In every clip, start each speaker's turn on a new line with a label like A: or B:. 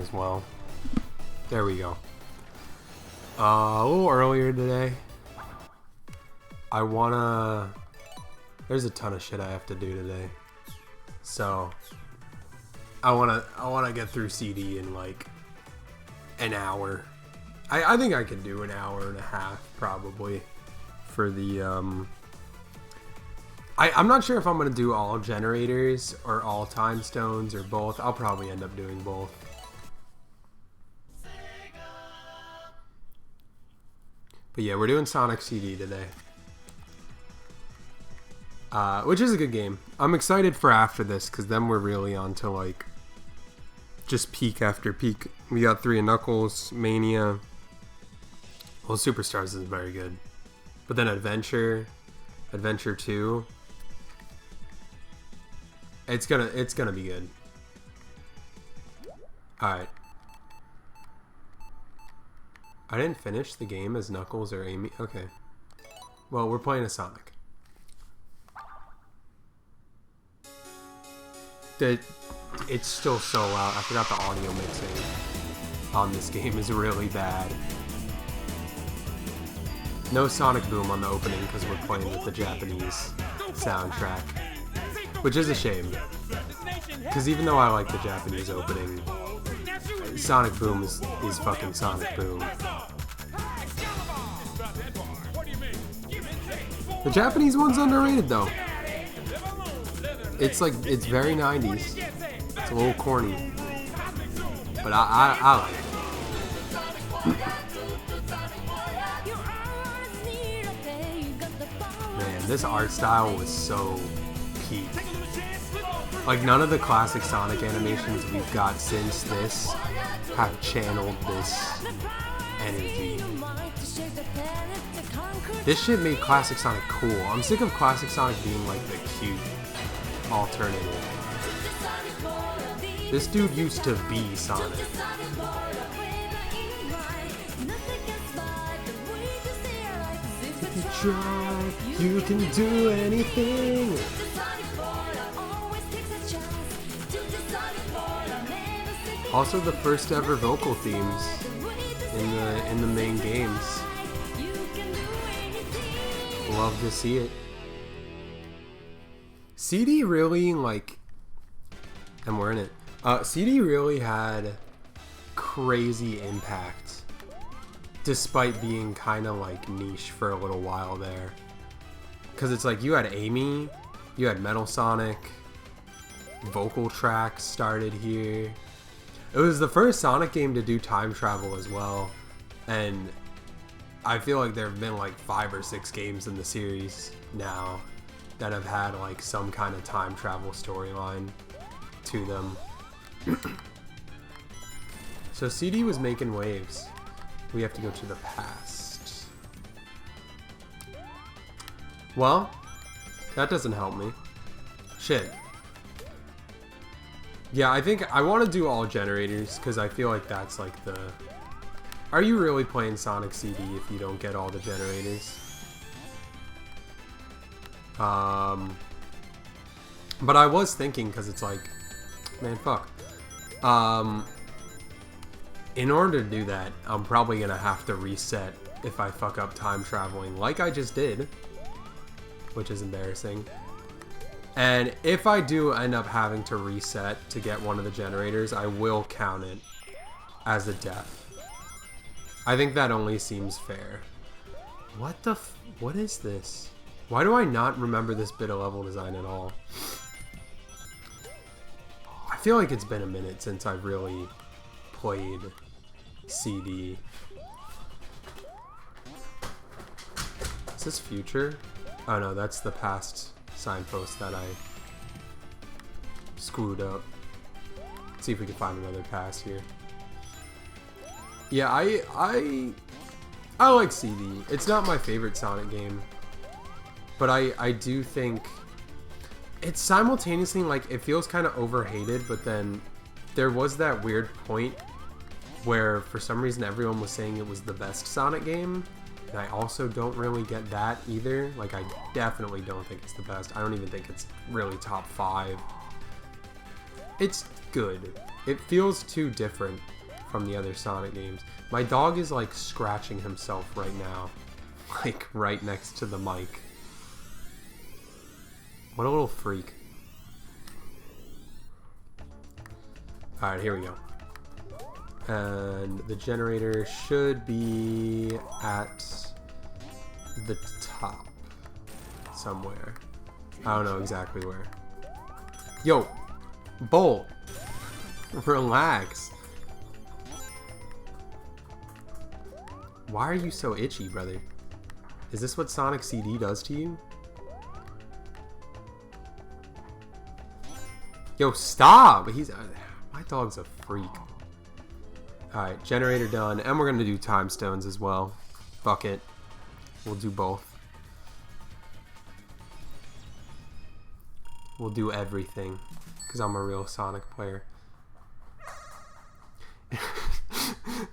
A: as well. There we go. A little earlier today. There's a ton of shit I have to do today. So I wanna get through CD in like an hour. I think I can do an hour and a half probably for the I'm not sure if I'm gonna do all generators or all time stones or both. I'll probably end up doing both. But yeah, we're doing Sonic CD today. Which is a good game. I'm excited for after this, because then we're really on to like just peak after peak. We got 3 of Knuckles, Mania. Well, Superstars is very good. But then Adventure 2. It's gonna be good. Alright. I didn't finish the game as Knuckles or Amy. Okay. Well, we're playing a Sonic. It's still so loud. I forgot the audio mixing on this game is really bad. No Sonic Boom on the opening because we're playing with the Japanese soundtrack. Which is a shame. Because even though I like the Japanese opening, Sonic Boom is fucking Sonic Boom. The Japanese one's underrated though. It's very 90s. It's a little corny. But I like it. Man, this art style was so peak. Like, none of the classic Sonic animations we've got since this have channeled this energy. This shit made classic Sonic cool. I'm sick of classic Sonic being like the cute alternative. This dude used to be Sonic. If you try, you can do anything. Also, the first ever vocal themes in the main games. Love to see it. CD really, like, and we're in it. CD really had crazy impact, despite being kind of like niche for a little while there. Because it's like you had Amy, you had Metal Sonic, vocal tracks started here. It was the first Sonic game to do time travel as well, and I feel like there have been like 5 or 6 games in the series now that have had like some kind of time travel storyline to them. So CD was making waves. We have to go to the past. Well, that doesn't help me. Shit. Yeah, I think I want to do all generators because I feel like that's like the... Are you really playing Sonic CD if you don't get all the generators? But I was thinking, because it's like, man, fuck. In order to do that, I'm probably going to have to reset if I fuck up time traveling, like I just did, which is embarrassing. And if I do end up having to reset to get one of the generators, I will count it as a death. I think that only seems fair. What is this? Why do I not remember this bit of level design at all? I feel like it's been a minute since I've really played CD. Is this future? Oh no, that's the past signpost that I screwed up. Let's see if we can find another pass here. Yeah, I like CD. It's not my favorite Sonic game, but I do think it's simultaneously like it feels kind of overhated, but then there was that weird point where for some reason everyone was saying it was the best Sonic game, and I also don't really get that either. Like, I definitely don't think it's the best. I don't even think it's really top 5. It's good. It feels too different from the other Sonic games. My dog is like scratching himself right now, like right next to the mic. What a little freak. Alright, here we go. And the generator should be at the top somewhere. I don't know exactly where. Yo, Bolt, relax. Why are you so itchy, brother? Is this what Sonic CD does to you? Yo, stop! He's my dog's a freak. Alright, generator done. And we're going to do time stones as well. Fuck it. We'll do both. We'll do everything. Because I'm a real Sonic player.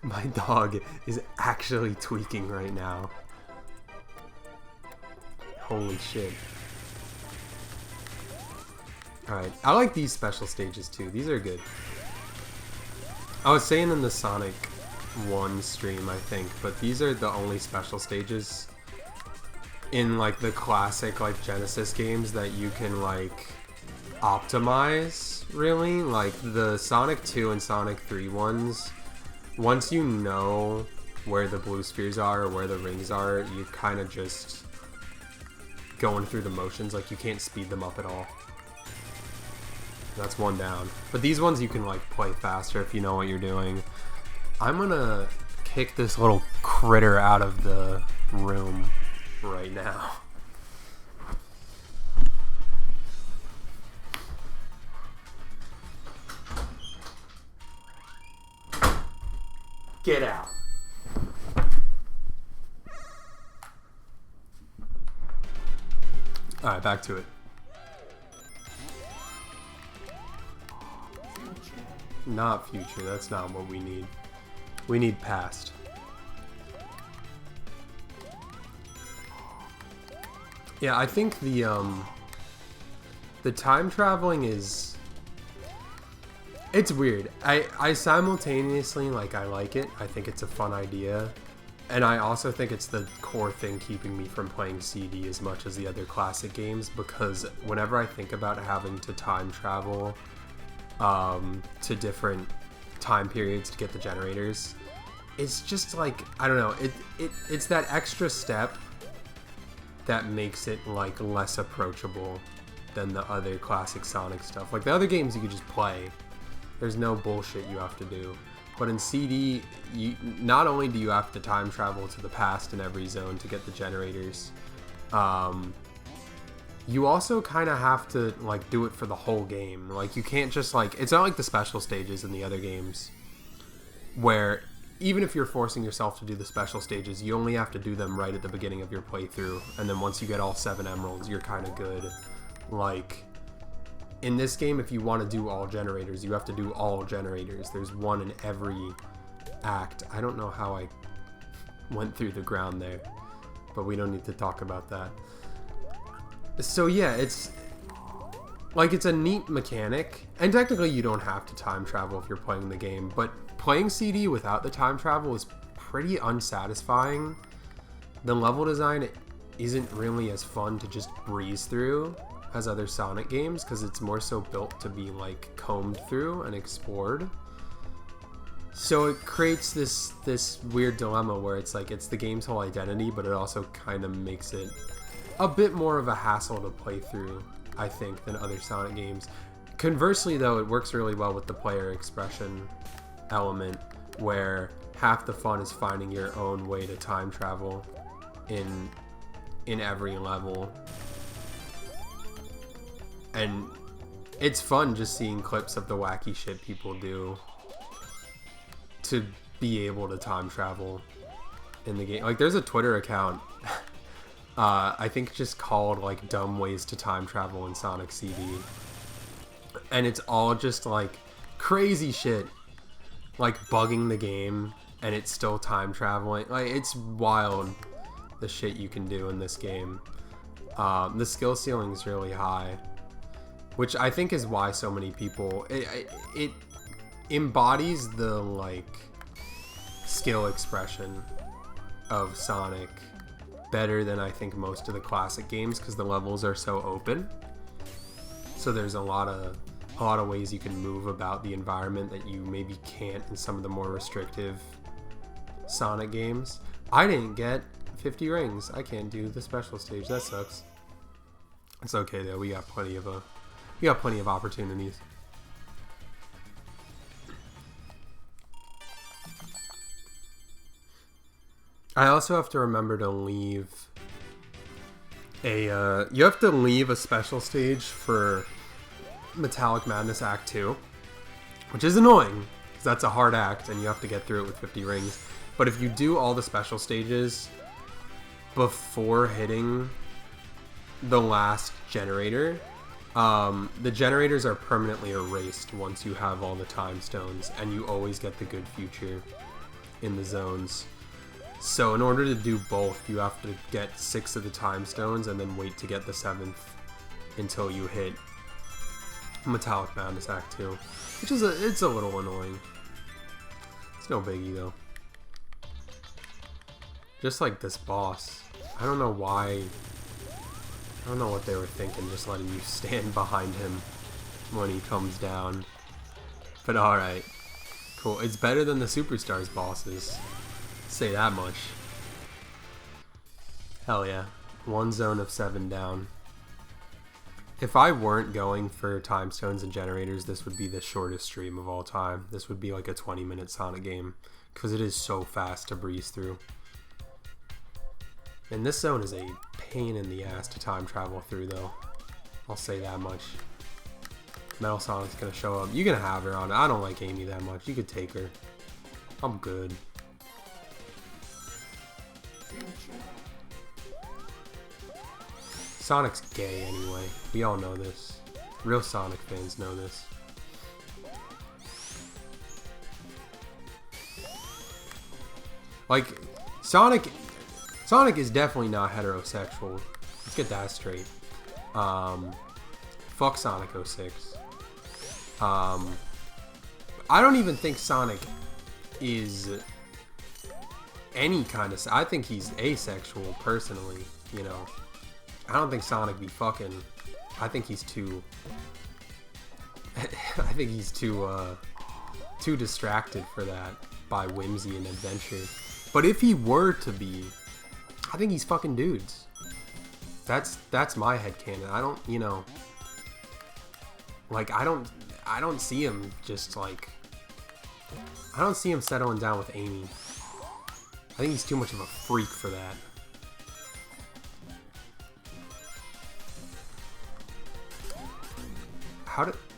A: My dog is actually tweaking right now. Holy shit. Alright, I like these special stages too. These are good. I was saying in the Sonic 1 stream, I think, but these are the only special stages in like the classic like Genesis games that you can like optimize, really. Like the Sonic 2 and Sonic 3 ones, once you know where the blue spheres are or where the rings are, you kind of just going through the motions. Like you can't speed them up at all. That's one down. But these ones you can like play faster if you know what you're doing. I'm gonna kick this little critter out of the room right now. Get out. Alright, back to it. Not future, that's not what we need. We need past. Yeah, I think the time traveling is... It's weird. I simultaneously, like, I like it. I think it's a fun idea. And I also think it's the core thing keeping me from playing CD as much as the other classic games, because whenever I think about having to time travel to different time periods to get the generators, it's just like, I don't know, it's that extra step that makes it like less approachable than the other classic Sonic stuff. Like the other games you could just play, there's no bullshit you have to do, but in CD you not only do you have to time travel to the past in every zone to get the generators, you also kind of have to like do it for the whole game. Like you can't just like, it's not like the special stages in the other games where even if you're forcing yourself to do the special stages, you only have to do them right at the beginning of your playthrough, and then once you get all 7 emeralds, you're kind of good. Like in this game, if you want to do all generators, you have to do all generators. There's one in every act. I don't know how I went through the ground there, but we don't need to talk about that. So yeah, it's like, it's a neat mechanic, and technically you don't have to time travel if you're playing the game, but playing CD without the time travel is pretty unsatisfying. The level design isn't really as fun to just breeze through as other Sonic games, because it's more so built to be like combed through and explored. So it creates this weird dilemma where it's like, it's the game's whole identity, but it also kind of makes it a bit more of a hassle to play through, I think, than other Sonic games. Conversely though, it works really well with the player expression element, where half the fun is finding your own way to time travel in every level. And it's fun just seeing clips of the wacky shit people do to be able to time travel in the game. Like there's a Twitter account I think just called like dumb ways to time travel in Sonic CD, and it's all just like crazy shit, like bugging the game and it's still time traveling. Like it's wild the shit you can do in this game. The skill ceiling is really high, which I think is why so many people, embodies the like skill expression of Sonic better than I think most of the classic games, because the levels are so open. So there's a lot of ways you can move about the environment that you maybe can't in some of the more restrictive Sonic games. I didn't get 50 rings. I can't do the special stage. That sucks. It's okay though. We got plenty of opportunities. I also have to remember to leave you have to leave a special stage for Metallic Madness Act 2, which is annoying because that's a hard act and you have to get through it with 50 rings. But if you do all the special stages before hitting the last generator, the generators are permanently erased once you have all the time stones, and you always get the good future in the zones. So in order to do both, you have to get 6 of the time stones and then wait to get the 7th until you hit Metallic Madness Act 2, which is it's a little annoying. It's no biggie though. Just like this boss, I don't know why. I don't know what they were thinking, just letting you stand behind him when he comes down. But alright. Cool. It's better than the Superstars bosses. Say that much. Hell yeah. 1 zone of 7 down. If I weren't going for time stones and generators, this would be the shortest stream of all time. This would be like a 20-minute Sonic game, because it is so fast to breeze through. And this zone is a pain in the ass to time travel through though. I'll say that much. Metal Sonic's gonna show up. You can have her on. I don't like Amy that much. You could take her. I'm good. Sonic's gay anyway. We all know this. Real Sonic fans know this. Like, Sonic is definitely not heterosexual. Let's get that straight. Fuck Sonic 06. I don't even think Sonic is any kind of... I think he's asexual, personally, you know. I don't think Sonic be fucking... I think he's too... I think he's too distracted for that by whimsy and adventure. But if he were to be... I think he's fucking dudes. That's my headcanon. I don't, you know... Like, I don't see him just, like... I don't see him settling down with Amy. I think he's too much of a freak for that.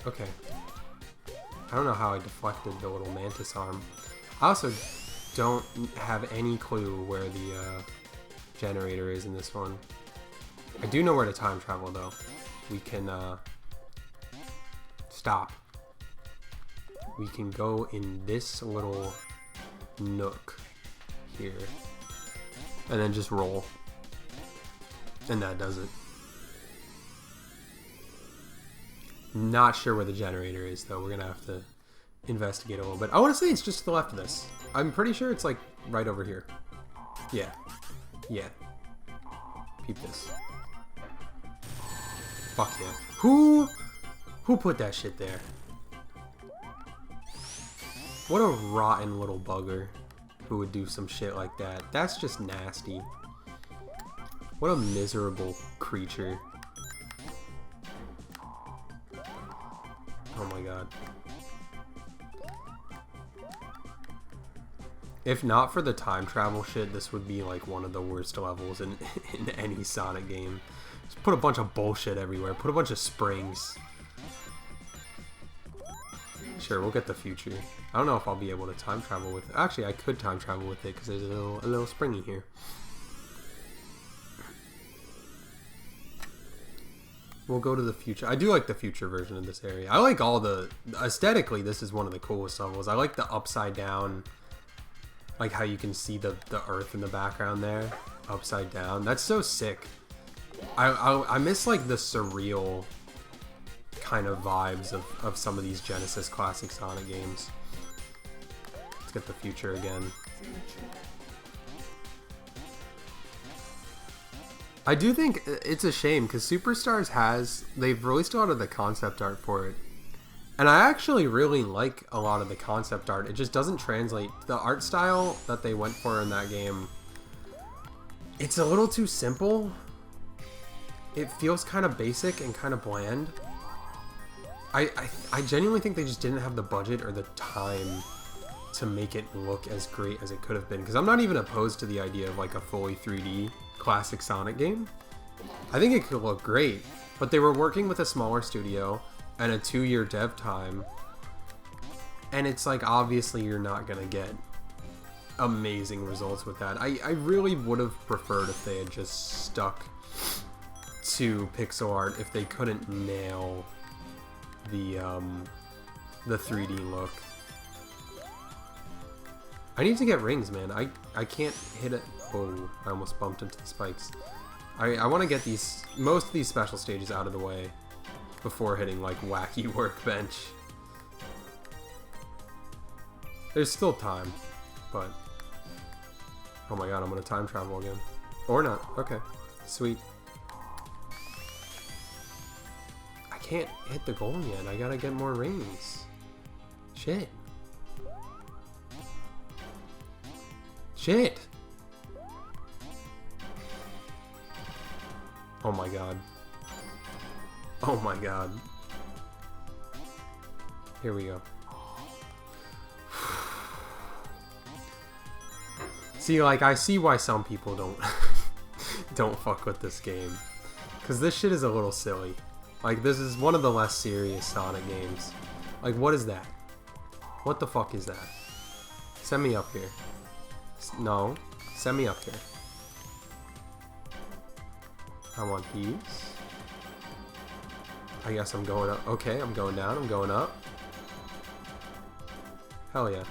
A: Okay. I don't know how I deflected the little mantis arm. I also don't have any clue where the generator is in this one. I do know where to time travel though. We can stop. We can go in this little nook here and then just roll, and that does it. Not sure where the generator is though. We're gonna have to investigate a little bit. I want to say it's just to the left of this. I'm pretty sure it's like right over here. Yeah. Peep this. Fuck yeah. Who put that shit there? What a rotten little bugger who would do some shit like that. That's just nasty. What a miserable creature. Oh my god. If not for the time travel shit, this would be like one of the worst levels in any Sonic game. Just put a bunch of bullshit everywhere. Put a bunch of springs. Sure, we'll get the future. I don't know if I'll be able to time travel with it. Actually, I could time travel with it because there's a little springy here. We'll go to the future. I do like the future version of this area. I like all the... Aesthetically, this is one of the coolest levels. I like the upside down... Like how you can see the earth in the background there. Upside down. That's so sick. I miss like the surreal kind of vibes of some of these Genesis classic Sonic games. get the future again. I do think it's a shame because Superstars they've released a lot of the concept art for it. And I actually really like a lot of the concept art. It just doesn't translate. The art style that they went for in that game, it's a little too simple. It feels kind of basic and kind of bland. I genuinely think they just didn't have the budget or the time to make it look as great as it could have been. Because I'm not even opposed to the idea of like a fully 3D classic Sonic game. I think it could look great, but they were working with a smaller studio and a 2-year dev time, and it's like obviously you're not gonna get amazing results with that. I really would have preferred if they had just stuck to pixel art if they couldn't nail the 3D look. I need to get rings, man. I can't hit it. Oh, I almost bumped into the spikes. I want to get most of these special stages out of the way before hitting like wacky workbench. There's still time, but oh my god, I'm gonna time travel again. Or not. Okay, sweet. I can't hit the goal yet. I gotta get more rings. Shit. Shit. Oh my god. Oh my god. Here we go. See, like, I see why some people don't fuck with this game. Because this shit is a little silly. Like, this is one of the less serious Sonic games. Like, what is that? What the fuck is that? Send me up here. No. Send me up here. I want these. I guess I'm going up. Okay, I'm going down. I'm going up. Hell yeah.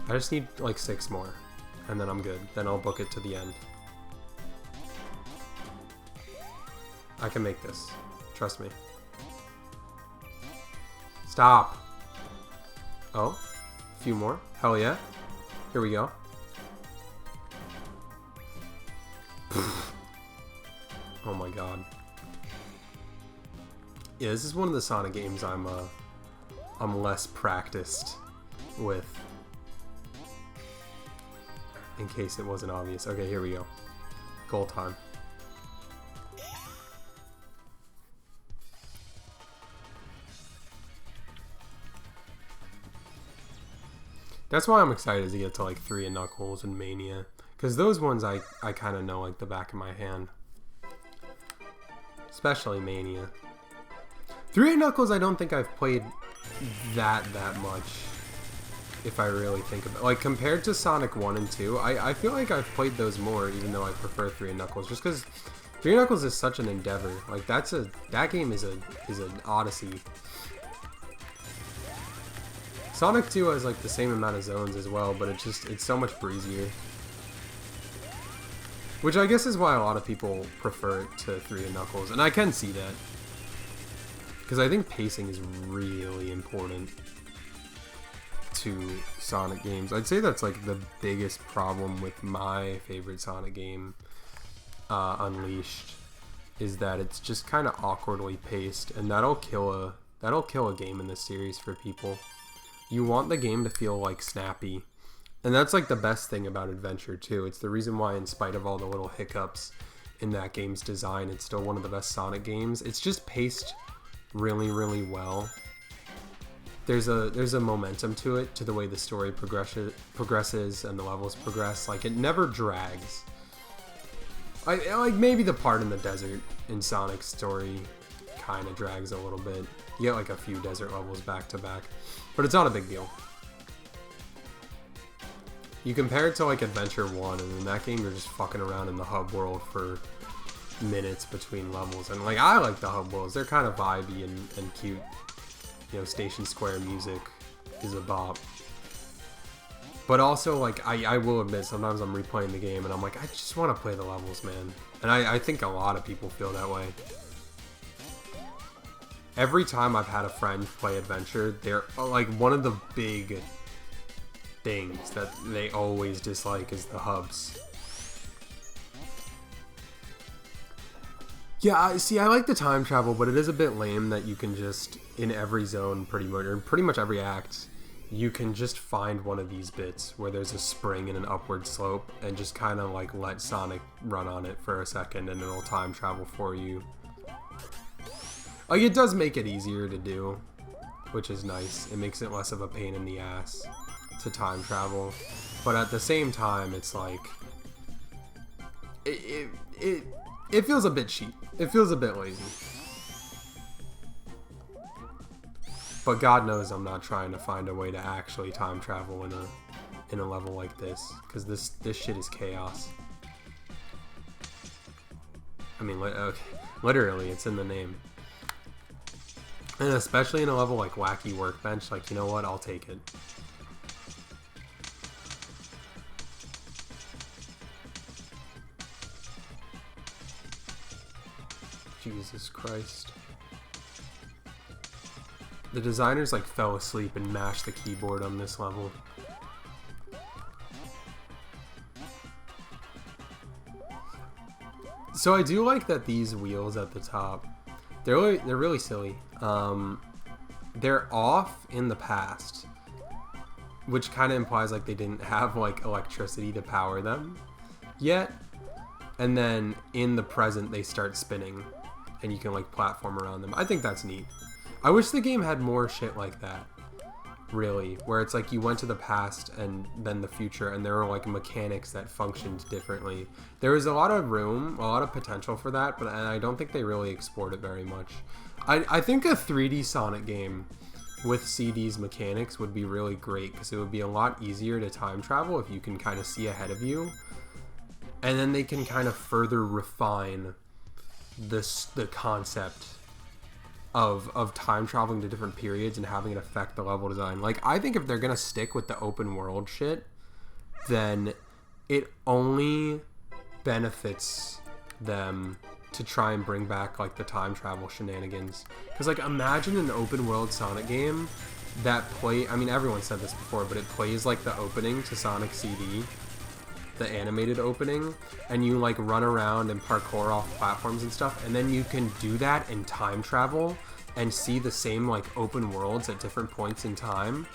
A: I just need like 6 more. And then I'm good. Then I'll book it to the end. I can make this. Trust me. Stop. Oh. A few more. Hell yeah. Here we go. Oh my god. Yeah, this is one of the Sonic games I'm less practiced with. In case it wasn't obvious. Okay, here we go. Goal time. That's why I'm excited to get to like 3 and Knuckles and Mania. Because those ones I kind of know like the back of my hand. Especially Mania. 3 and Knuckles I don't think I've played that much. If I really think about it. Like compared to Sonic 1 and 2, I feel like I've played those more even though I prefer 3 and Knuckles. Just because 3 and Knuckles is such an endeavor. Like that game is an odyssey. Sonic 2 has like the same amount of zones as well, but it's so much breezier. Which I guess is why a lot of people prefer it to 3 and Knuckles, and I can see that. Because I think pacing is really important to Sonic games. I'd say that's like the biggest problem with my favorite Sonic game, Unleashed, is that it's just kind of awkwardly paced, and that'll kill a game in this series for people. You want the game to feel like snappy. And that's like the best thing about Adventure too. It's the reason why, in spite of all the little hiccups in that game's design, it's still one of the best Sonic games. It's just paced really, really well. There's a momentum to it, to the way the story progresses and the levels progress. Like, it never drags. Like maybe the part in the desert in Sonic's story kind of drags a little bit. You get like a few desert levels back to back, but it's not a big deal. You compare it to like Adventure 1, and in that game you're just fucking around in the hub world for minutes between levels. And like, I like the hub worlds. They're kind of vibey and cute. You know, Station Square music is a bop. But also, like, I will admit, sometimes I'm replaying the game and I'm like, I just want to play the levels, man. And I think a lot of people feel that way. every time I've had a friend play Adventure, they're like one of the big things that they always dislike is the hubs. Yeah, I like the time travel, but it is a bit lame that you can just, in every zone pretty much, or pretty much every act, you can just find one of these bits where there's a spring and an upward slope and just kind of like let Sonic run on it for a second and it'll time travel for you. Like, it does make it easier to do, which is nice. It makes it less of a pain in the ass to time travel. But at the same time, it's like, it feels a bit cheap. It feels a bit lazy. But God knows I'm not trying to find a way to actually time travel in a level like this, because this shit is chaos. I mean, okay, literally, it's in the name. And especially in a level like Wacky Workbench, like, you know what? I'll take it. Jesus Christ. The designers like fell asleep and mashed the keyboard on this level. So I do like that these wheels at the top, they're really silly. They're off in the past, which kind of implies like they didn't have like electricity to power them yet. And then in the present they start spinning and you can like platform around them. I think that's neat. I wish the game had more shit like that, really, where it's like you went to the past and then the future and there were like mechanics that functioned differently. There was a lot of room, a lot of potential for that, but I don't think they really explored it very much. I think a 3D Sonic game with CD's mechanics would be really great because it would be a lot easier to time travel if you can kind of see ahead of you. And then they can kind of further refine the concept of time traveling to different periods and having it affect the level design. Like, I think if they're gonna stick with the open world shit, then it only benefits them to try and bring back like the time travel shenanigans. Because like, imagine an open world Sonic game that I mean, everyone said this before, but it plays like the opening to Sonic CD, the animated opening, and you like run around and parkour off platforms and stuff, and then you can do that in time travel and see the same like open worlds at different points in time.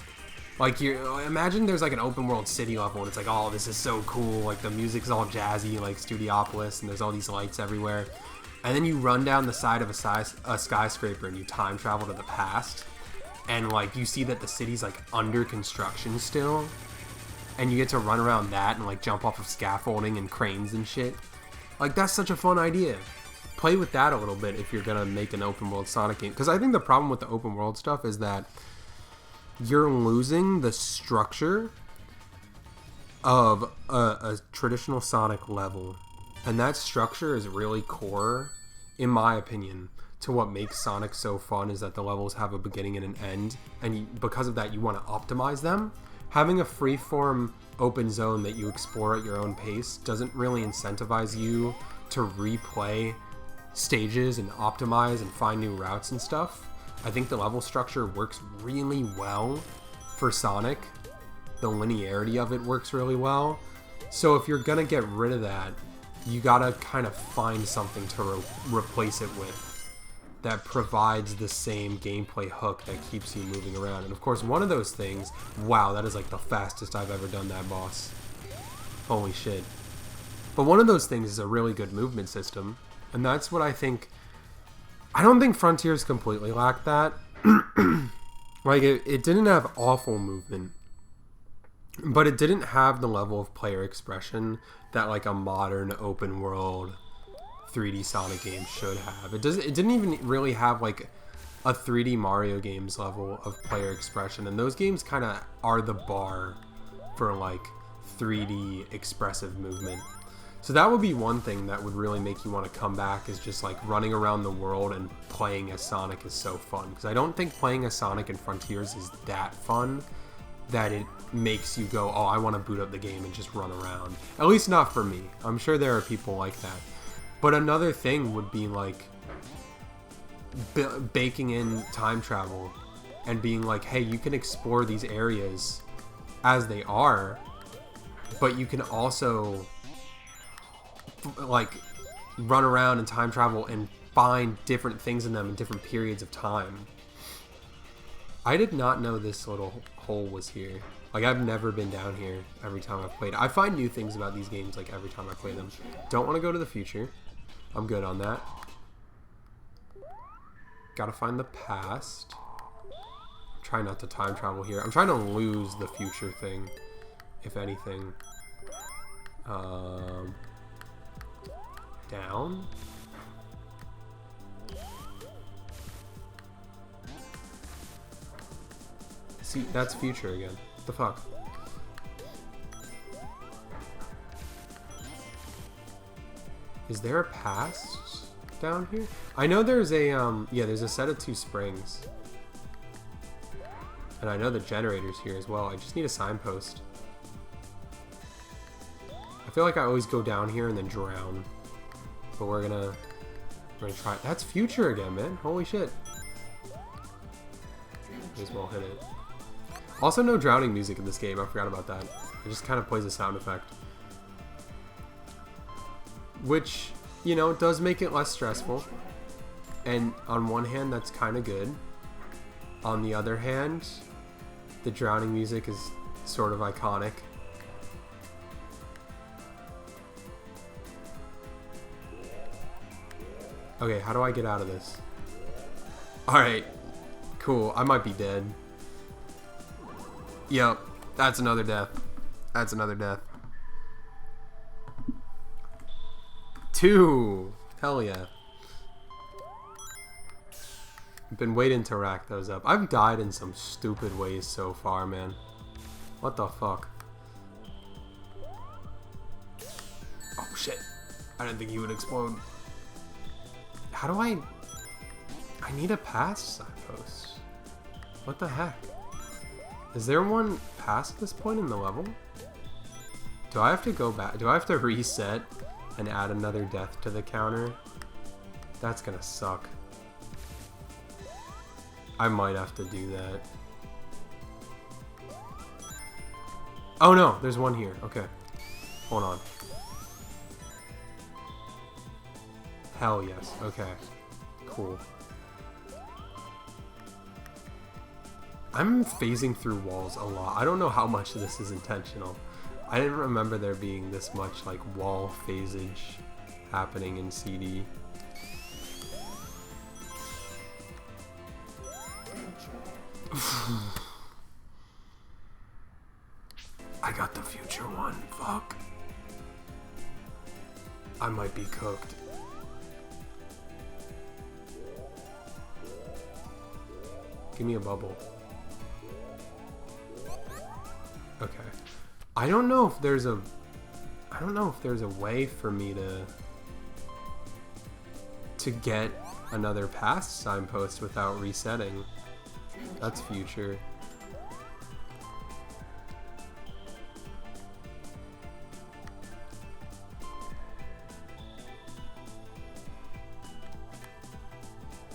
A: Like, you imagine there's like an open world city level and it's like, oh, this is so cool, like the music's all jazzy like Studiopolis and there's all these lights everywhere, and then you run down the side of a skyscraper and you time travel to the past, and like you see that the city's like under construction still, and you get to run around that and like jump off of scaffolding and cranes and shit. Like, that's such a fun idea. Play with that a little bit if you're gonna make an open world Sonic game, because I think the problem with the open world stuff is that you're losing the structure of a traditional Sonic level, and that structure is really core, in my opinion, to what makes Sonic so fun, is that the levels have a beginning and an end, and because of that you want to optimize them. Having a freeform open zone that you explore at your own pace doesn't really incentivize you to replay stages and optimize and find new routes and stuff. I think the level structure works really well for Sonic. The linearity of it works really well. So if you're gonna get rid of that, you gotta kind of find something to replace it with that provides the same gameplay hook that keeps you moving around. And of course, one of those things, wow, that is like the fastest I've ever done that boss. Holy shit. But one of those things is a really good movement system, and that's what I think. I don't think Frontiers completely lacked that. Like, it didn't have awful movement, but it didn't have the level of player expression that like a modern open world 3D Sonic game should have. It didn't even really have like a 3D Mario games level of player expression, and those games kind of are the bar for like 3D expressive movement. So that would be one thing that would really make you want to come back, is just like running around the world and playing as Sonic is so fun. Because I don't think playing as Sonic in Frontiers is that fun that it makes you go, oh, I want to boot up the game and just run around. At least not for me. I'm sure there are people like that. But another thing would be like, baking in time travel and being like, hey, you can explore these areas as they are, but you can also like run around and time travel and find different things in them in different periods of time. I did not know this little hole was here. Like, I've never been down here every time I've played. I find new things about these games, like, every time I play them. Don't want to go to the future. I'm good on that. Gotta find the past. Try not to time travel here. I'm trying to lose the future thing, if anything. Down? See, that's future again. What the fuck? Is there a past down here? I know there's a, yeah, there's a set of 2 springs. And I know the generator's here as well. I just need a signpost. I feel like I always go down here and then drown. But we're gonna try. That's future again, man. Holy shit. May as well hit it. Also, no drowning music in this game. I forgot about that. It just kind of plays a sound effect. Which, you know, does make it less stressful. And on one hand, that's kind of good. On the other hand, the drowning music is sort of iconic. Okay, how do I get out of this? Alright, cool. I might be dead. Yep, that's another death. That's another death. 2! Hell yeah. I've been waiting to rack those up. I've died in some stupid ways so far, man. What the fuck? Oh shit. I didn't think he would explode. How do I need a past signpost. What the heck? Is there one past this point in the level? Do I have to go back? Do I have to reset and add another death to the counter? That's gonna suck. I might have to do that. Oh no, there's one here. Okay. Hold on. Hell yes. Okay. Cool. I'm phasing through walls a lot. I don't know how much of this is intentional. I didn't remember there being this much like wall phasage happening in CD. I got the future one. Fuck. I might be cooked. Give me a bubble. Okay. I don't know if there's a way for me to get another past signpost without resetting. That's future.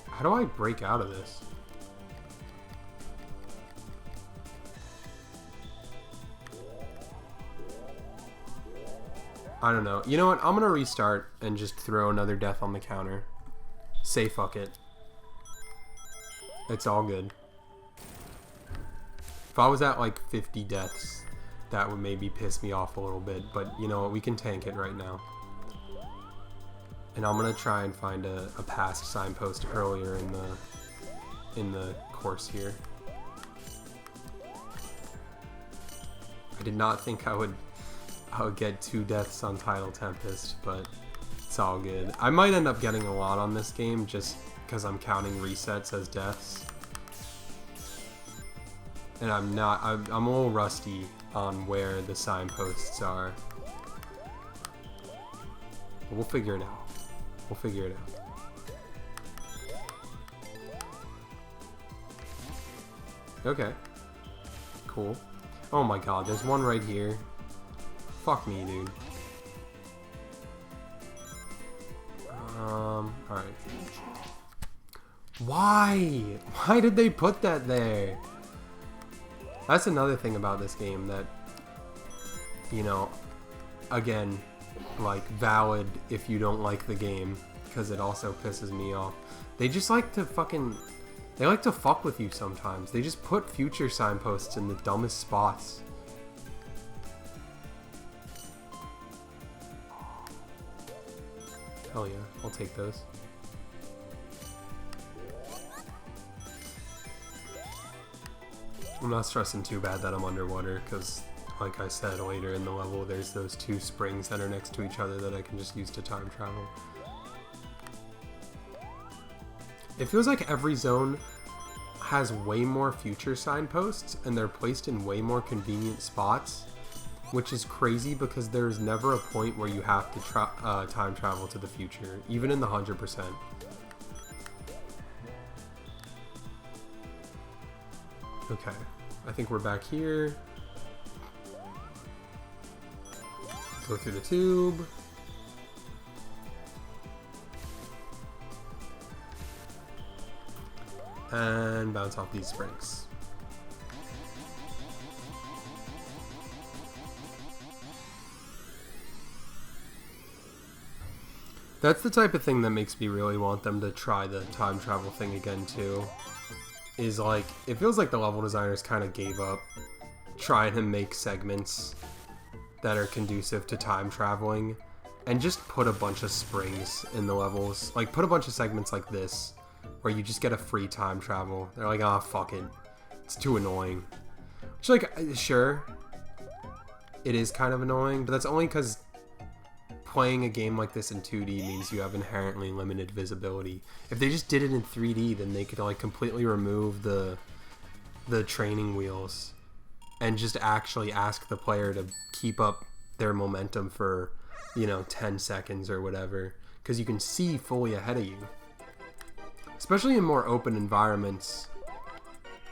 A: How do I break out of this? I don't know. You know what? I'm gonna restart and just throw another death on the counter. Say fuck it. It's all good. If I was at like 50 deaths, that would maybe piss me off a little bit. But you know what? We can tank it right now. And I'm gonna try and find a past signpost earlier in the course here. I did not think I would get 2 deaths on Tidal Tempest, but it's all good. I might end up getting a lot on this game just because I'm counting resets as deaths. And I'm a little rusty on where the signposts are. But we'll figure it out. We'll figure it out. Okay. Cool. Oh my god, there's one right here. Fuck me, dude. Alright. Why? Why did they put that there? That's another thing about this game that, you know, again, like, valid if you don't like the game, because it also pisses me off. They just like to they like to fuck with you sometimes. They just put future signposts in the dumbest spots. Hell yeah, I'll take those. I'm not stressing too bad that I'm underwater, because like I said, later in the level there's those two springs that are next to each other that I can just use to time travel. It feels like every zone has way more future signposts, and they're placed in way more convenient spots, which is crazy because there's never a point where you have to time travel to the future, even in the 100%. Okay, I think we're back here. Go through the tube. And bounce off these springs. That's the type of thing that makes me really want them to try the time travel thing again too. Is like, it feels like the level designers kind of gave up trying to make segments that are conducive to time traveling and just put a bunch of springs in the levels. Like, put a bunch of segments like this where you just get a free time travel. They're like, ah, fuck it. It's too annoying. Which, like, sure, it is kind of annoying, but that's only because playing a game like this in 2D means you have inherently limited visibility. If they just did it in 3D, then they could, like, completely remove the training wheels and just actually ask the player to keep up their momentum for, you know, 10 seconds or whatever, because you can see fully ahead of you. Especially in more open environments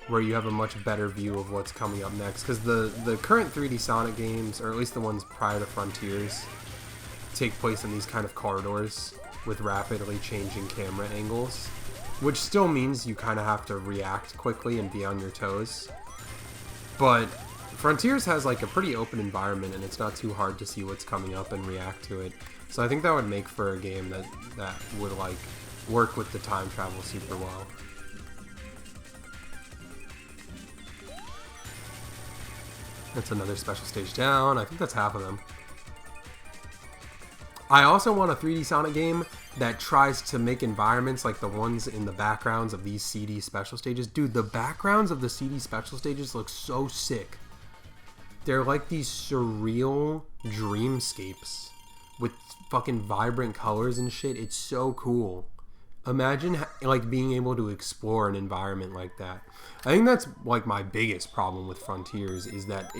A: where you have a much better view of what's coming up next, because the current 3D Sonic games, or at least the ones prior to Frontiers, take place in these kind of corridors with rapidly changing camera angles, which still means you kind of have to react quickly and be on your toes. But Frontiers has like a pretty open environment, and it's not too hard to see what's coming up and react to it. So I think that would make for a game that would like work with the time travel super well. That's another special stage down. I think that's half of them. I also want a 3D Sonic game that tries to make environments like the ones in the backgrounds of these CD special stages. Dude, the backgrounds of the CD special stages look so sick. They're like these surreal dreamscapes with fucking vibrant colors and shit. It's so cool. Imagine like being able to explore an environment like that. I think that's like my biggest problem with Frontiers, is that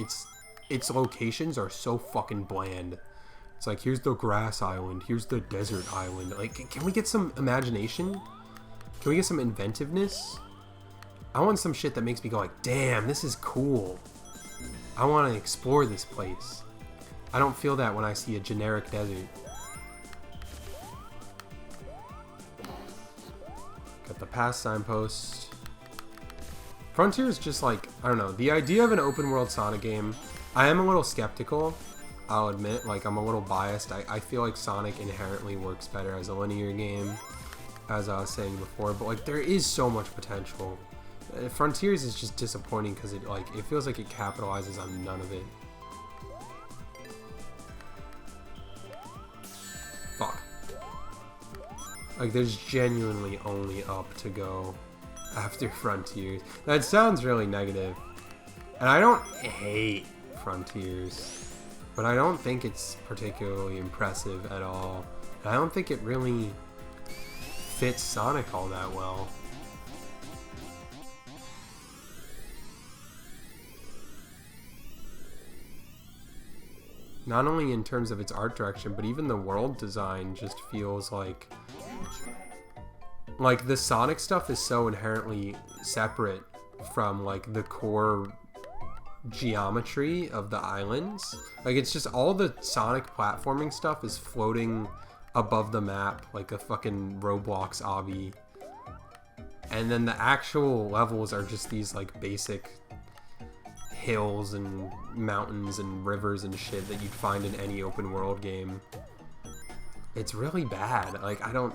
A: its locations are so fucking bland. It's like, here's the grass island, here's the desert island. Like, can we get some imagination? Can we get some inventiveness? I want some shit that makes me go like, damn, this is cool. I want to explore this place. I don't feel that when I see a generic desert. Got the pass signpost. Frontier is just like, I don't know, the idea of an open world Sonic game, I am a little skeptical. I'll admit, like, I'm a little biased. I feel like Sonic inherently works better as a linear game, as I was saying before, but like, there is so much potential. Frontiers is just disappointing because it feels like it capitalizes on none of it. Fuck. Like, there's genuinely only up to go after Frontiers. That sounds really negative, and I don't hate Frontiers, but I don't think it's particularly impressive at all. And I don't think it really fits Sonic all that well. Not only in terms of its art direction, but even the world design just feels like the Sonic stuff is so inherently separate from like the core geometry of the islands. Like, it's just all the Sonic platforming stuff is floating above the map like a fucking Roblox obby, And then the actual levels are just these like basic hills and mountains and rivers and shit that you'd find in any open world game. It's really bad. Like I don't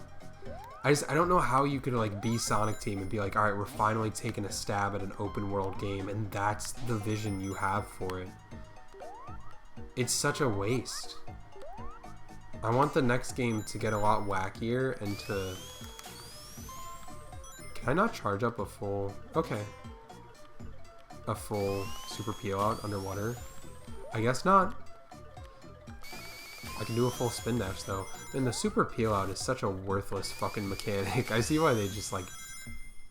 A: know how you could like be Sonic Team and be like, all right, we're finally taking a stab at an open world game, and that's the vision you have for it. It's such a waste. I want the next game to get a lot wackier and to... Can I not charge up a full... Okay. A full super peel out underwater? I guess not. I can do a full spin dash though. And the super peel out is such a worthless fucking mechanic. I see why they just like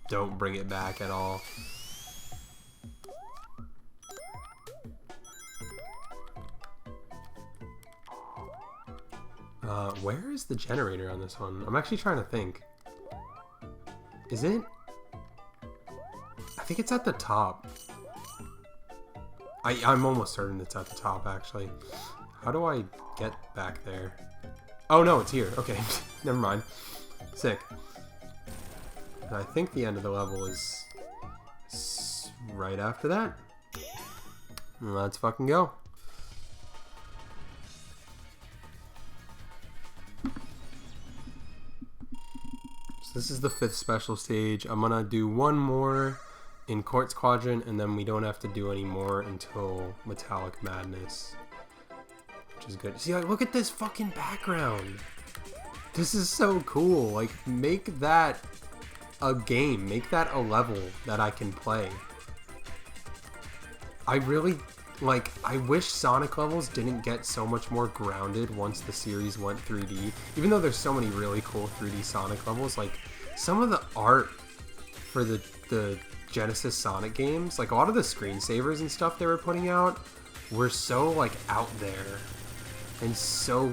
A: don't bring it back at all. Where is the generator on this one? I'm actually trying to think. Is it? I think it's at the top. I'm almost certain it's at the top, actually. How do I get back there? Oh, no, it's here. Okay, never mind. Sick. And I think the end of the level is right after that. Let's fucking go. This is the 5th special stage. I'm gonna do one more in Quartz Quadrant, and then we don't have to do any more until Metallic Madness, which is good. See, like, look at this fucking background. This is so cool. Like, make that a game. Make that a level that I can play. I really, like, I wish Sonic levels didn't get so much more grounded once the series went 3D. Even though there's so many really cool 3D Sonic levels, like, some of the art for the Genesis Sonic games, like, a lot of the screensavers and stuff they were putting out were so, like, out there and so,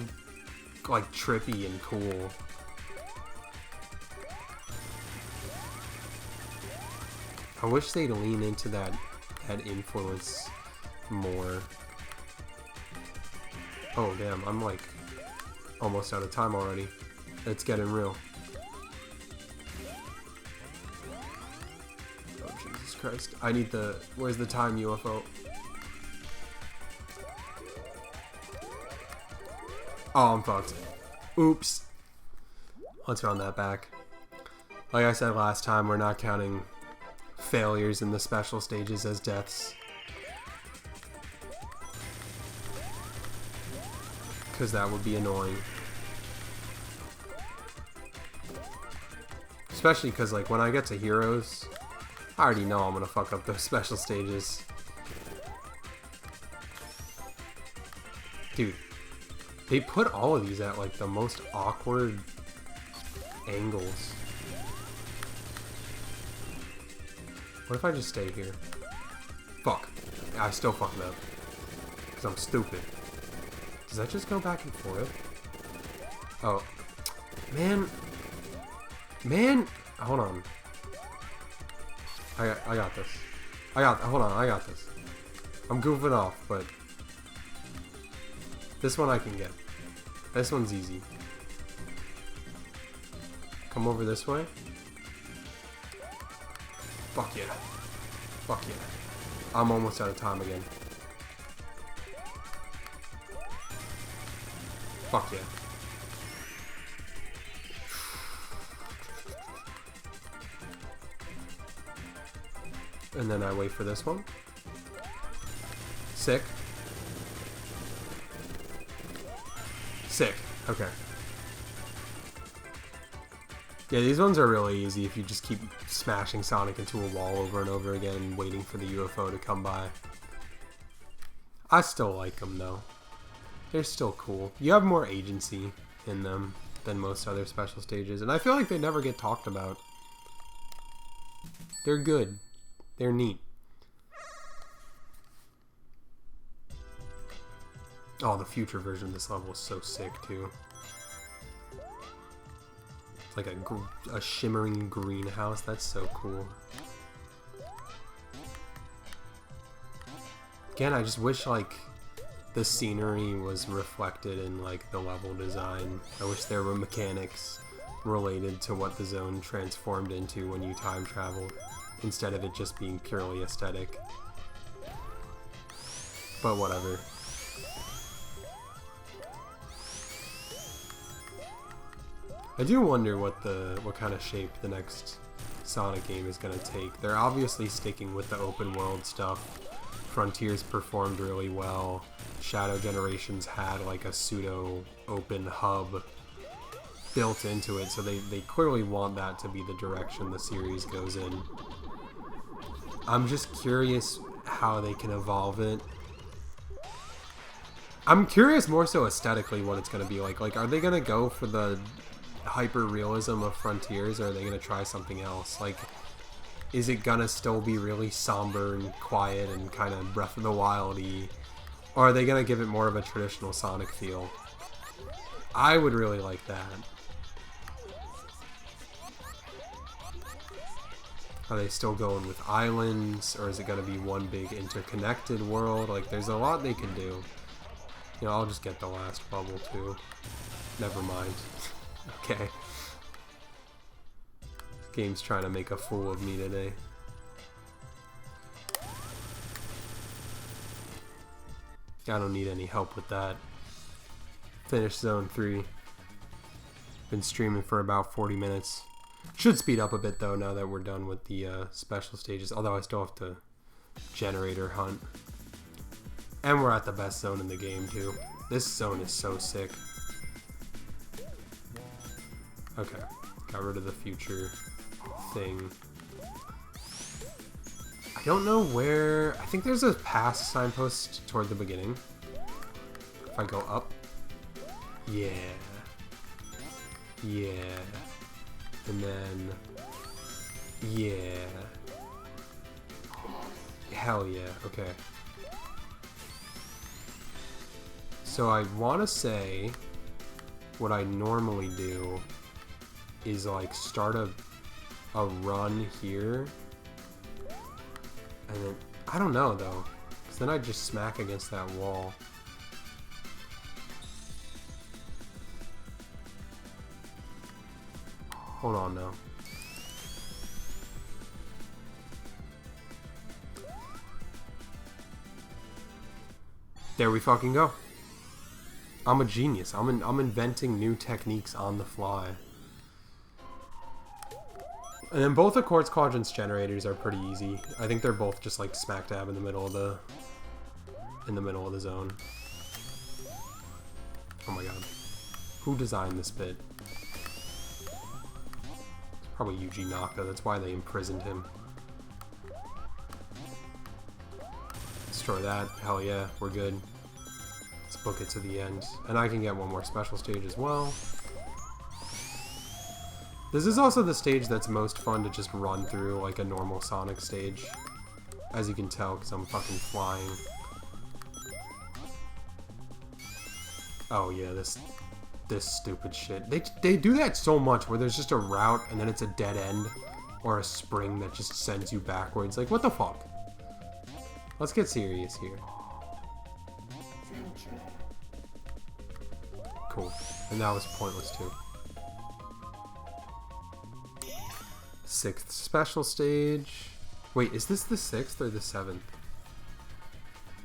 A: like, trippy and cool. I wish they'd lean into that influence more. Oh damn, I'm like almost out of time already. It's getting real. Oh Jesus Christ. I need the... Where's the time UFO? Oh, I'm fucked. Oops. Let's run that back. Like I said last time, we're not counting failures in the special stages as deaths. Because that would be annoying. Especially because, like, when I get to Heroes, I already know I'm going to fuck up those special stages. Dude, they put all of these at, like, the most awkward angles. What if I just stay here? Fuck. I still fucked up. Because I'm stupid. Does that just go back and forth? Oh. Man. Man. Hold on. I got this. Hold on. I got this. I'm goofing off, but this one I can get. This one's easy. Come over this way. Fuck yeah. Fuck yeah. I'm almost out of time again. Fuck yeah. And then I wait for this one. Sick. Sick. Okay. Yeah, these ones are really easy if you just keep smashing Sonic into a wall over and over again, waiting for the UFO to come by. I still like them, though. They're still cool. You have more agency in them than most other special stages, and I feel like they never get talked about. They're good. They're neat. Oh, the future version of this level is so sick, too. It's like a shimmering greenhouse. That's so cool. Again, I just wish, like, the scenery was reflected in, like, the level design. I wish there were mechanics related to what the zone transformed into when you time traveled, instead of it just being purely aesthetic. But whatever. I do wonder what kind of shape the next Sonic game is going to take. They're obviously sticking with the open world stuff. Frontiers performed really well. Shadow Generations had like a pseudo open hub built into it, so they clearly want that to be the direction the series goes in. I'm just curious how they can evolve it. I'm curious more so aesthetically what it's going to be like. Like, are they going to go for the hyper-realism of Frontiers, or are they going to try something else? Like, is it going to still be really somber and quiet and kind of Breath of the Wild-y, or are they going to give it more of a traditional Sonic feel? I would really like that. Are they still going with islands, or is it going to be one big interconnected world? Like, there's a lot they can do. You know, I'll just get the last bubble, too. Never mind. Okay. Game's trying to make a fool of me today. I don't need any help with that. Finished Zone 3. Been streaming for about 40 minutes. Should speed up a bit, though, now that we're done with the special stages. Although I still have to generator hunt. And we're at the best zone in the game, too. This zone is so sick. Okay. Got rid of the future thing. I don't know where... I think there's a past signpost toward the beginning. If I go up. Yeah. Yeah. And then... Yeah. Hell yeah. Okay. So I want to say what I normally do is like start a run here, and then I don't know though, because then I just smack against that wall. Hold on now. There we fucking go. I'm a genius. I'm inventing new techniques on the fly. And then both the Quartz Quadrants generators are pretty easy. I think they're both just like smack dab in the middle of the zone. Oh my god. Who designed this bit? It's probably Yuji Naka. That's why they imprisoned him. Destroy that. Hell yeah, we're good. Let's book it to the end. And I can get one more special stage as well. This is also the stage that's most fun to just run through, like a normal Sonic stage. As you can tell, because I'm fucking flying. Oh yeah, this stupid shit. They do that so much, where there's just a route, and then it's a dead end, or a spring that just sends you backwards. Like, what the fuck? Let's get serious here. Cool. And that was pointless too. 6th special stage. Wait, is this the 6th or the 7th?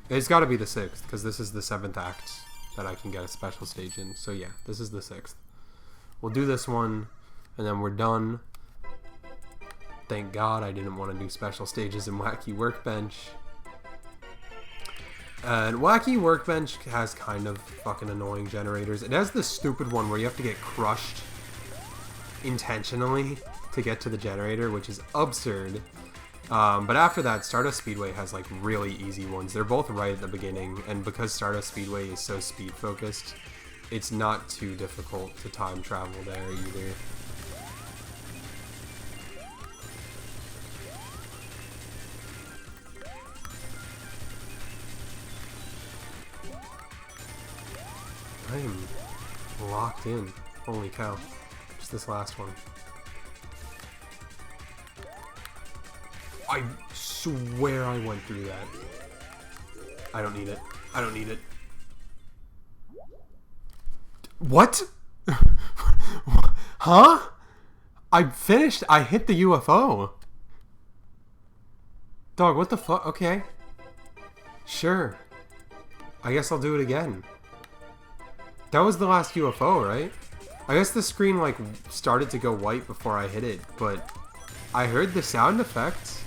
A: It's gotta be the 6th, because this is the 7th act that I can get a special stage in. So yeah, this is the 6th. We'll do this one, and then we're done. Thank God I didn't want to do special stages in Wacky Workbench. And Wacky Workbench has kind of fucking annoying generators. It has this stupid one where you have to get crushed intentionally to get to the generator, which is absurd. But after that, Stardust Speedway has like really easy ones. They're both right at the beginning, and because Stardust Speedway is so speed focused, it's not too difficult to time travel there either. I am locked in. Holy cow. Just this last one. I swear I went through that. I don't need it. I don't need it. What? Huh? I finished. I hit the UFO. Dog, what the fuck? Okay. Sure. I guess I'll do it again. That was the last UFO, right? I guess the screen, like, started to go white before I hit it, but I heard the sound effects.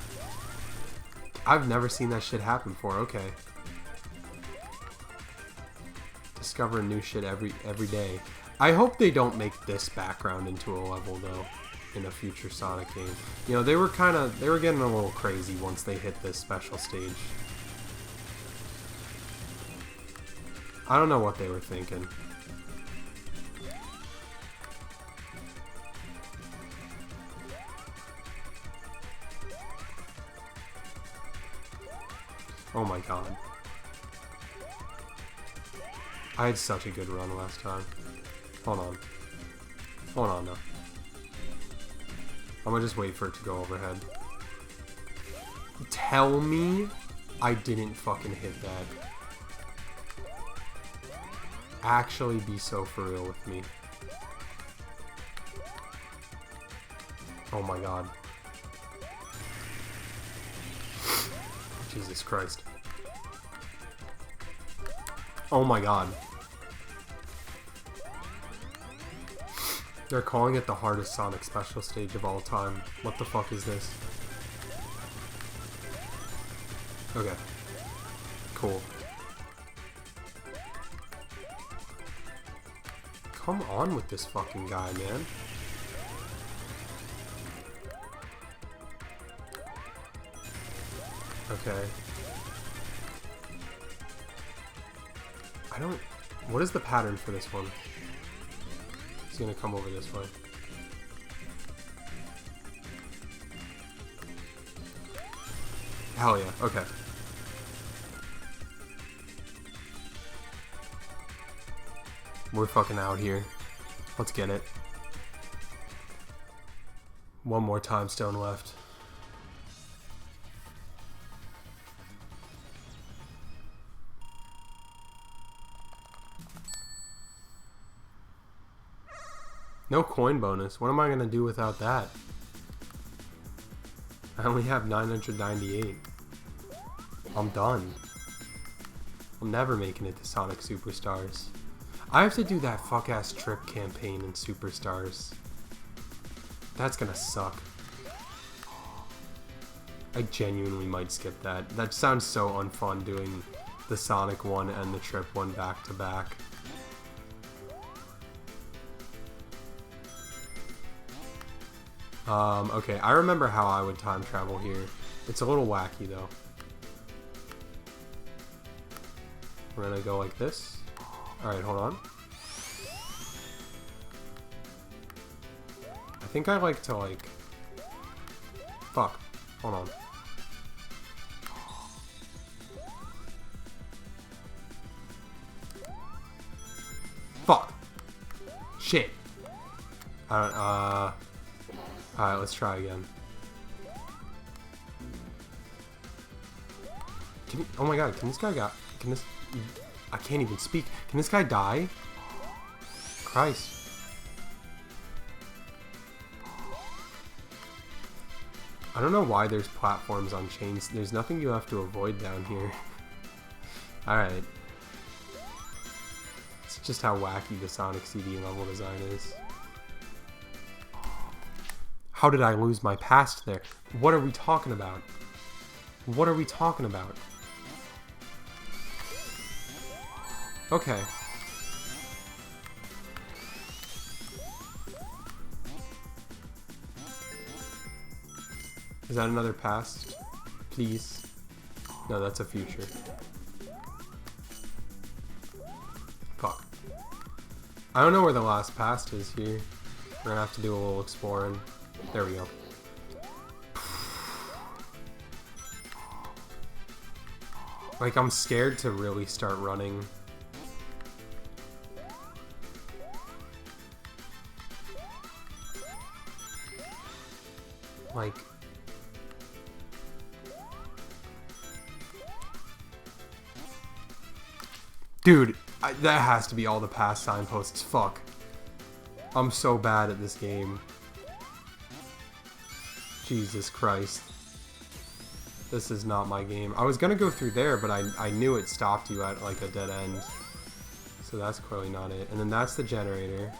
A: I've never seen that shit happen before. Okay. Discovering new shit every day. I hope they don't make this background into a level, though, in a future Sonic game. You know, they were getting a little crazy once they hit this special stage. I don't know what they were thinking. Oh my god. I had such a good run last time. Hold on. Hold on now. I'm gonna just wait for it to go overhead. Tell me I didn't fucking hit that. Actually be so for real with me. Oh my god. Jesus Christ. Oh my god. They're calling it the hardest Sonic special stage of all time. What the fuck is this? Okay. Cool. Come on with this fucking guy, man. Okay. I don't... What is the pattern for this one? He's gonna come over this way. Hell yeah, okay. We're fucking out here. Let's get it. One more time stone left. No coin bonus. What am I gonna do without that? I only have 998. I'm done. I'm never making it to Sonic Superstars. I have to do that fuck-ass trip campaign in Superstars. That's gonna suck. I genuinely might skip that. That sounds so unfun doing the Sonic one and the trip one back to back. Okay, I remember how I would time travel here. It's a little wacky, though. We're gonna go like this. Alright, hold on. I think I like to, like... Fuck. Hold on. Fuck! Shit! I don't, Alright, let's try again. Can he, oh my god, can this guy can this... I can't even speak. Can this guy die? Christ. I don't know why there's platforms on chains. There's nothing you have to avoid down here. Alright. It's just how wacky the Sonic CD level design is. How did I lose my past there? What are we talking about? What are we talking about? Okay. Is that another past? Please. No, that's a future. Fuck. I don't know where the last past is here. We're gonna have to do a little exploring. There we go. Like, I'm scared to really start running. Like... Dude, that has to be all the past signposts. Fuck. I'm so bad at this game. Jesus Christ. This is not my game. I was gonna go through there, but I knew it stopped you at like a dead end. So that's clearly not it. And then that's the generator.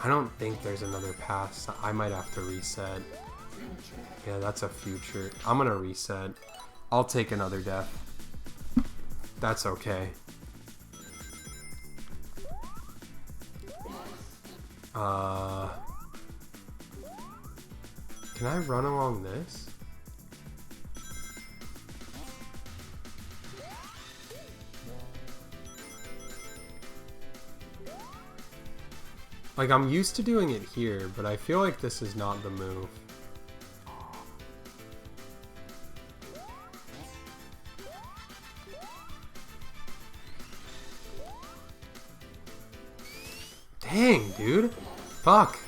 A: I don't think there's another path. So I might have to reset. Yeah, that's a future. I'm gonna reset. I'll take another death. That's okay. Can I run along this? Like, I'm used to doing it here, but I feel like this is not the move. Dang, dude. Fuck.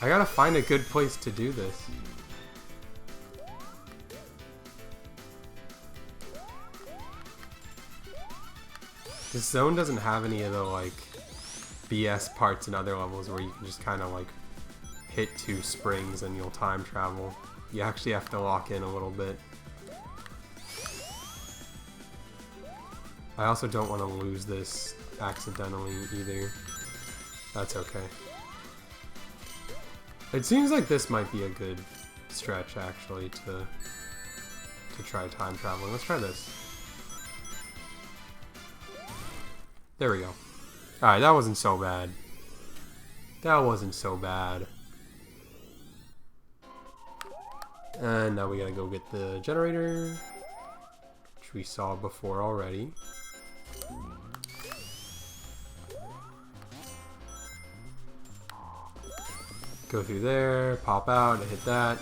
A: I gotta find a good place to do this. This zone doesn't have any of the, like, BS parts in other levels where you can just kind of, like, hit 2 springs and you'll time travel. You actually have to lock in a little bit. I also don't want to lose this accidentally either. That's okay. It seems like this might be a good stretch actually to try time traveling. Let's try this. There we go. Alright, that wasn't so bad. That wasn't so bad. And now we gotta go get the generator, which we saw before already. Go through there, pop out, hit that,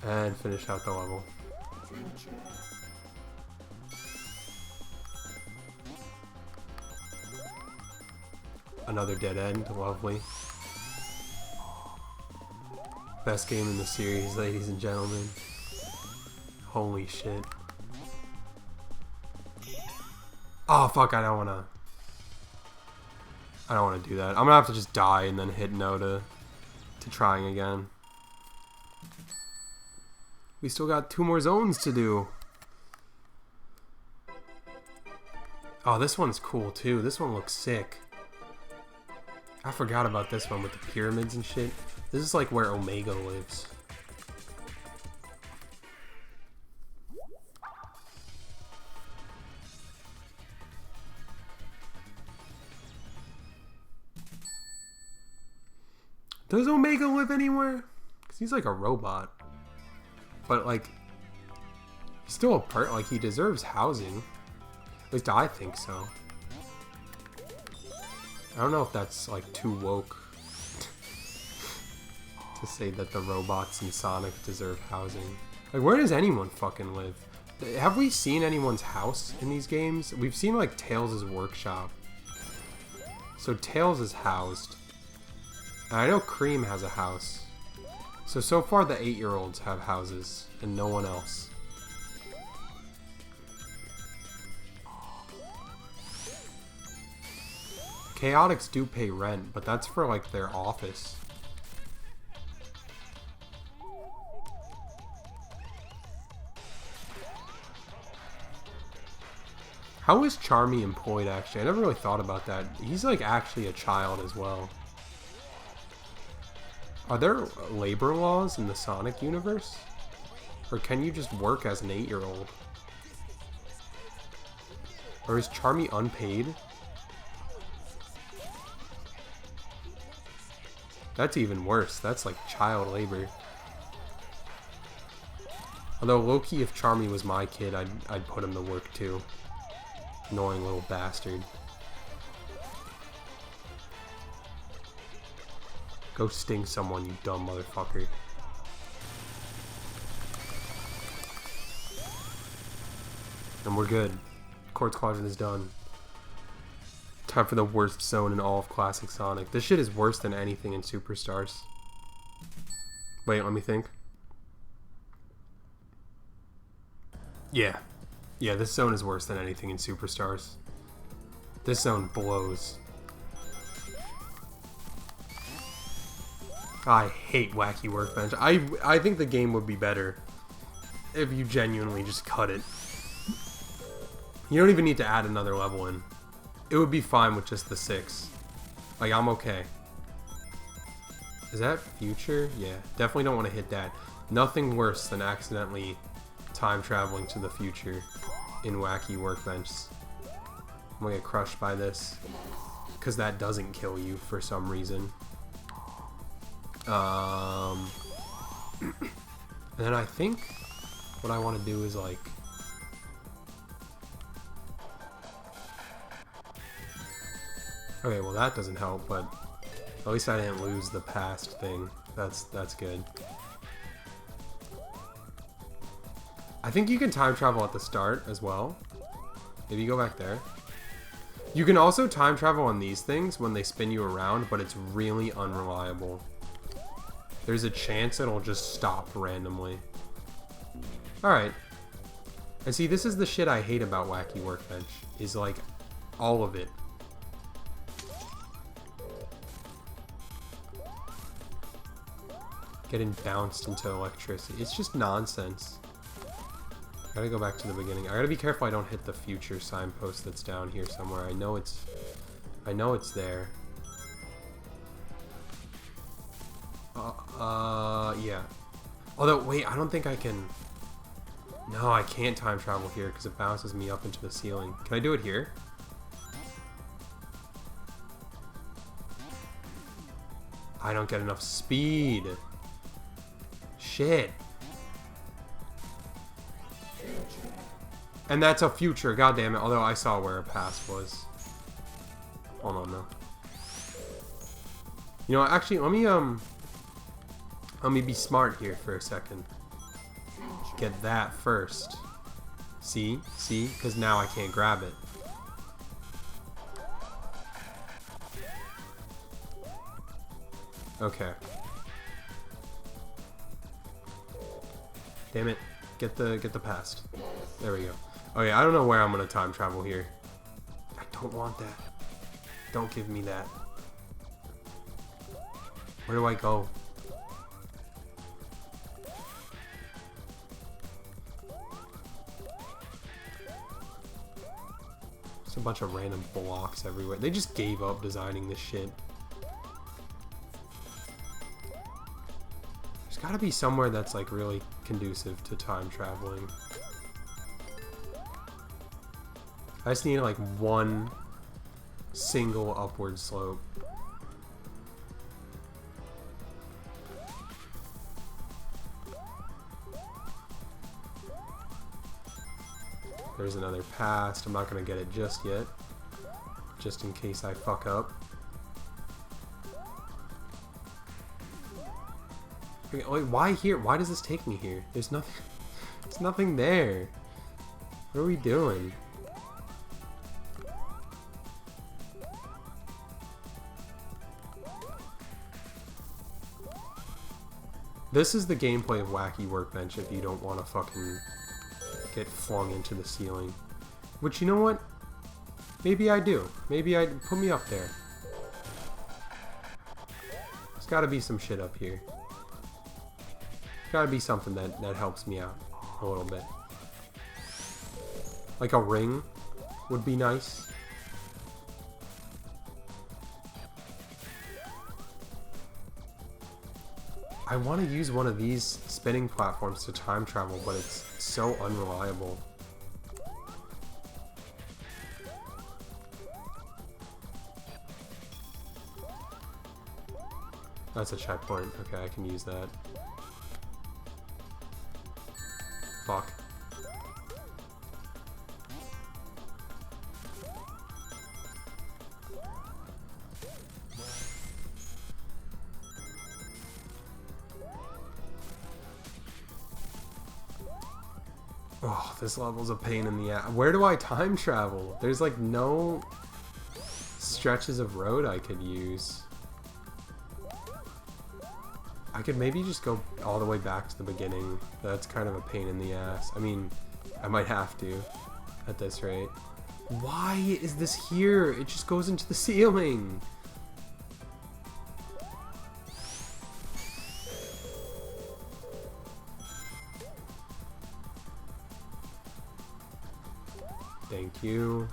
A: and finish out the level. Another dead end, lovely. Best game in the series, ladies and gentlemen. Holy shit. Oh fuck, I don't wanna do that. I'm gonna have to just die and then hit no to trying again. We still got 2 more zones to do. Oh, this one's cool too. This one looks sick. I forgot about this one with the pyramids and shit. This is like where Omega lives. Does Omega live anywhere? Because he's like a robot. But like, he's still a part, like he deserves housing. At least I think so. I don't know if that's like too woke to say that the robots in Sonic deserve housing. Like, where does anyone fucking live? Have we seen anyone's house in these games? We've seen like Tails' workshop. So Tails is housed. And I know Cream has a house. So far the 8-year-olds have houses and no one else. Chaotix do pay rent, but that's for like their office. How is Charmy employed actually? I never really thought about that. He's like actually a child as well. Are there labor laws in the Sonic universe? Or can you just work as an 8-year-old? Or is Charmy unpaid? That's even worse. That's like child labor. Although low-key, if Charmy was my kid, I'd put him to work too. Annoying little bastard. Go sting someone, you dumb motherfucker. And we're good. Quartz Quadrant is done. Time for the worst zone in all of Classic Sonic. This shit is worse than anything in Superstars. Wait, let me think. Yeah. Yeah, this zone is worse than anything in Superstars. This zone blows. I hate Wacky Workbench. I think the game would be better if you genuinely just cut it. You don't even need to add another level in. It would be fine with just the 6. Like, I'm okay. Is that future? Yeah, definitely don't want to hit that. Nothing worse than accidentally time traveling to the future in Wacky Workbench. I'm gonna get crushed by this because that doesn't kill you for some reason. And then I think what I want to do is like, okay, well that doesn't help, but at least I didn't lose the past thing. That's good. I think you can time travel at the start as well. Maybe go back there. You can also time travel on these things when they spin you around, but it's really unreliable. There's a chance it'll just stop randomly. Alright. And see, this is the shit I hate about Wacky Workbench. Is like, all of it. Getting bounced into electricity. It's just nonsense. Gotta go back to the beginning. I gotta be careful I don't hit the future signpost that's down here somewhere. I know it's there. Yeah. Although, wait, I don't think I can... No, I can't time travel here because it bounces me up into the ceiling. Can I do it here? I don't get enough speed. Shit. And that's a future, god damn it. Although I saw where a past was. Hold on though. You know, actually, let me be smart here for a second. Get that first. See? See? Because now I can't grab it. Okay. Damn it. Get the past. There we go. Oh yeah, I don't know where I'm gonna time travel here. I don't want that. Don't give me that. Where do I go? Just a bunch of random blocks everywhere. They just gave up designing this shit. There's gotta be somewhere that's like really conducive to time traveling. I just need like one single upward slope. There's another past. I'm not gonna get it just yet. Just in case I fuck up. Okay, wait, why here? Why does this take me here? There's nothing. There's nothing there. What are we doing? This is the gameplay of Wacky Workbench if you don't want to fucking get flung into the ceiling. Which, you know what? Maybe I do. Maybe I... Put me up there. There's gotta be some shit up here. Gotta be something that helps me out a little bit. Like a ring would be nice. I want to use one of these spinning platforms to time travel, but it's so unreliable. That's a checkpoint. Okay, I can use that. Fuck. Oh, this level's a pain in the ass. Where do I time travel? There's like no stretches of road I could use. I could maybe just go all the way back to the beginning. That's kind of a pain in the ass. I mean, I might have to at this rate. Why is this here? It just goes into the ceiling. Thank you.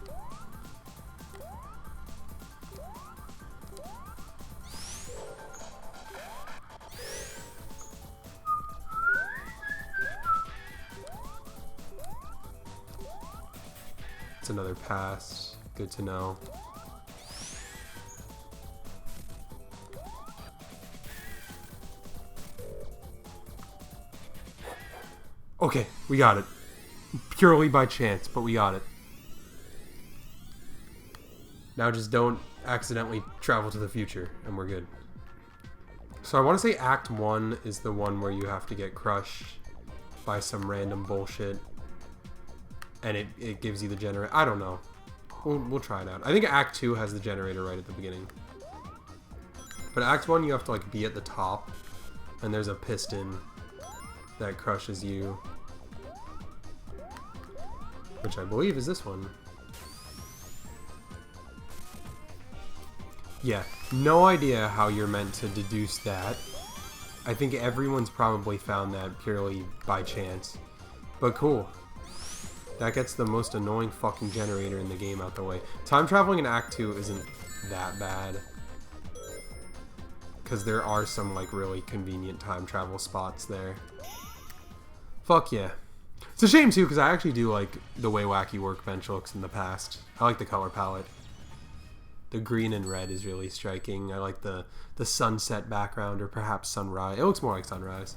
A: It's another pass. Good to know. Okay, we got it. Purely by chance, but we got it. Now just don't accidentally travel to the future, and we're good. So I want to say Act 1 is the one where you have to get crushed by some random bullshit. And it gives you the generator. I don't know. We'll try it out. I think Act 2 has the generator right at the beginning. But Act 1 you have to like be at the top. And there's a piston that crushes you. Which I believe is this one. Yeah, no idea how you're meant to deduce that. I think everyone's probably found that purely by chance. But cool. That gets the most annoying fucking generator in the game out the way. Time traveling in Act 2 isn't that bad. Because there are some like really convenient time travel spots there. Fuck yeah. It's a shame too because I actually do like the way Wacky Workbench looks in the past. I like the color palette. The green and red is really striking. I like the sunset background or perhaps sunrise. It looks more like sunrise.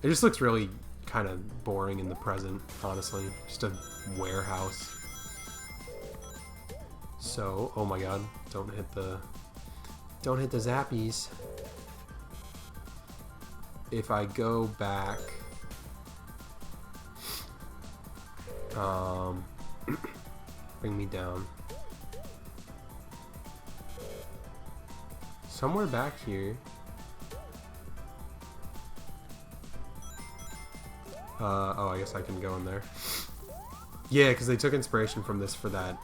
A: It just looks really kind of boring in the present, honestly. Just a warehouse. So, oh my god, don't hit the zappies. If I go back, bring me down. Somewhere back here. Oh, I guess I can go in there. Yeah, because they took inspiration from this for that.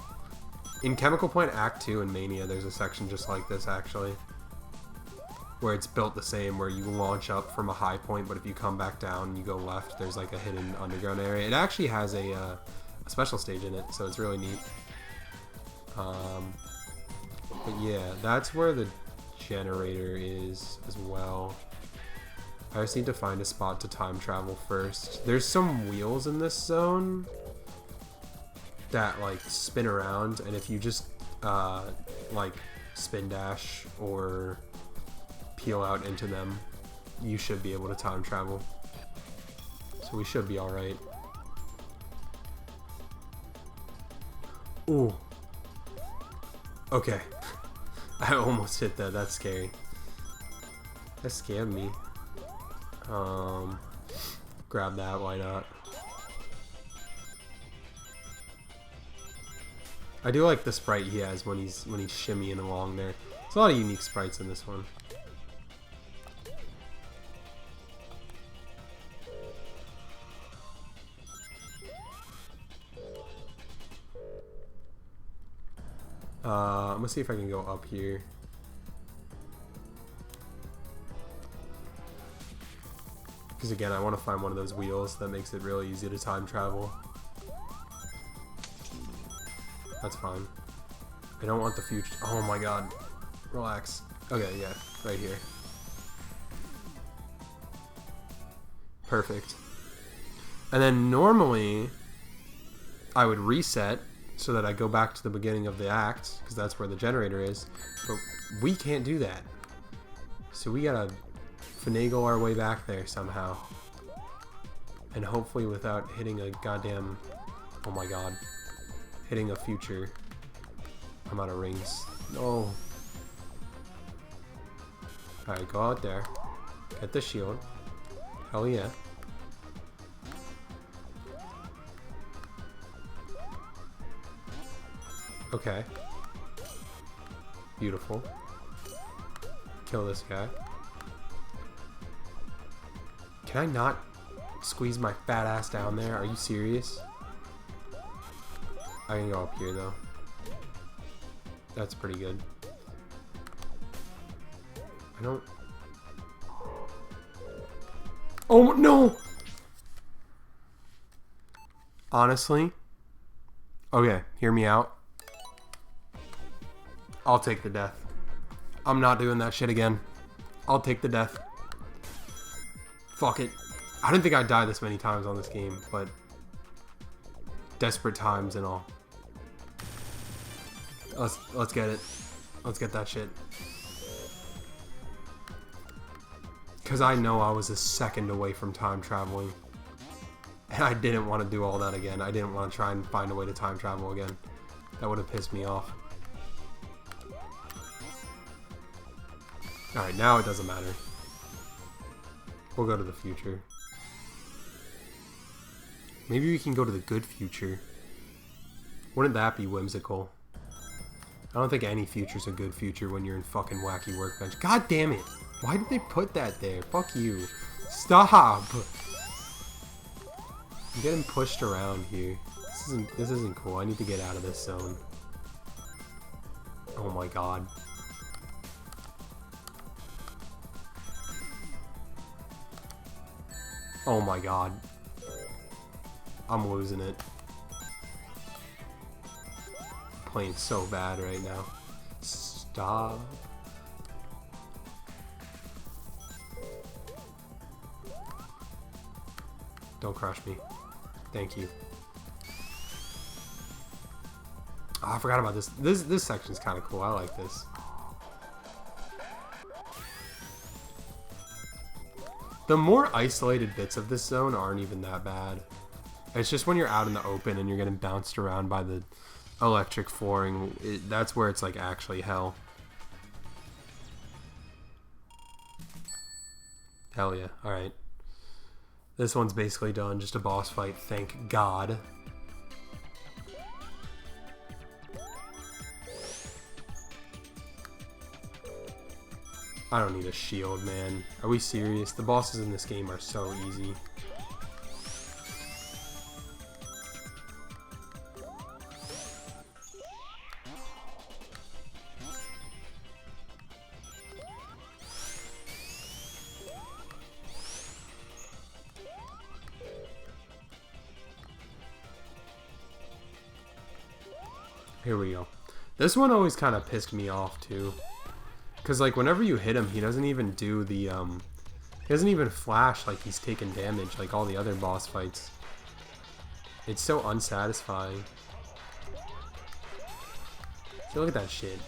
A: In Chemical Plant Act 2 and Mania, there's a section just like this, actually. Where it's built the same, where you launch up from a high point, but if you come back down and you go left, there's like a hidden underground area. It actually has a special stage in it, so it's really neat. But yeah, that's where the generator is as well. I just need to find a spot to time travel first. There's some wheels in this zone that like spin around, and if you just like spin dash or peel out into them, you should be able to time travel. So we should be alright. Ooh. Okay. I almost hit that. That's scary. That scared me. Grab that. Why not? I do like the sprite he has when he's shimmying along there. There's a lot of unique sprites in this one. I'm gonna see if I can go up here. Because again, I want to find one of those wheels that makes it really easy to time travel. That's fine. I don't want the future. Oh my god. Relax. Okay, yeah. Right here. Perfect. And then normally, I would reset so that I go back to the beginning of the act, because that's where the generator is. But we can't do that. So we gotta finagle our way back there somehow. And hopefully without hitting a goddamn... Oh my god. Hitting a future. I'm out of rings. No. Alright, go out there. Get the shield. Hell yeah. Okay. Beautiful. Kill this guy. Can I not squeeze my fat ass down there? Are you serious? I can go up here though. That's pretty good. I don't... Oh no! Honestly, Okay, hear me out. I'll take the death. I'm not doing that shit again. I'll take the death. Fuck it. I didn't think I'd die this many times on this game, but desperate times and all. Let's get it. Let's get that shit. Because I know I was a second away from time traveling. And I didn't want to do all that again. I didn't want to try and find a way to time travel again. That would have pissed me off. Alright, now it doesn't matter. We'll go to the future. Maybe we can go to the good future. Wouldn't that be whimsical? I don't think any future's a good future when you're in fucking wacky workbench. God damn it! Why did they put that there? Fuck you. Stop! I'm getting pushed around here. This isn't cool. I need to get out of this zone. Oh my god. Oh my god. I'm losing it. Playing so bad right now. Stop. Don't crush me. Thank you. Oh, I forgot about this. This section's kind of cool. I like this. The more isolated bits of this zone aren't even that bad. It's just when you're out in the open and you're getting bounced around by the electric flooring, that's where it's like actually hell. Hell yeah. Alright. This one's basically done. Just a boss fight. Thank God. I don't need a shield, man. Are we serious? The bosses in this game are so easy. Here we go. This one always kind of pissed me off too. Cause like whenever you hit him, he doesn't even do the he doesn't even flash like he's taking damage like all the other boss fights. It's so unsatisfying. See, look at that shit.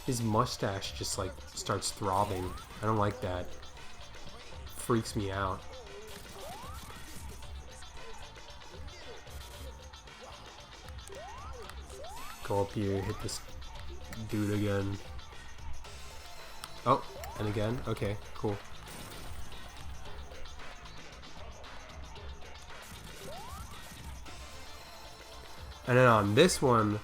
A: His mustache just like starts throbbing. I don't like that. Freaks me out. Go up here, hit this dude again. Oh, and again? Okay, cool. And then on this one,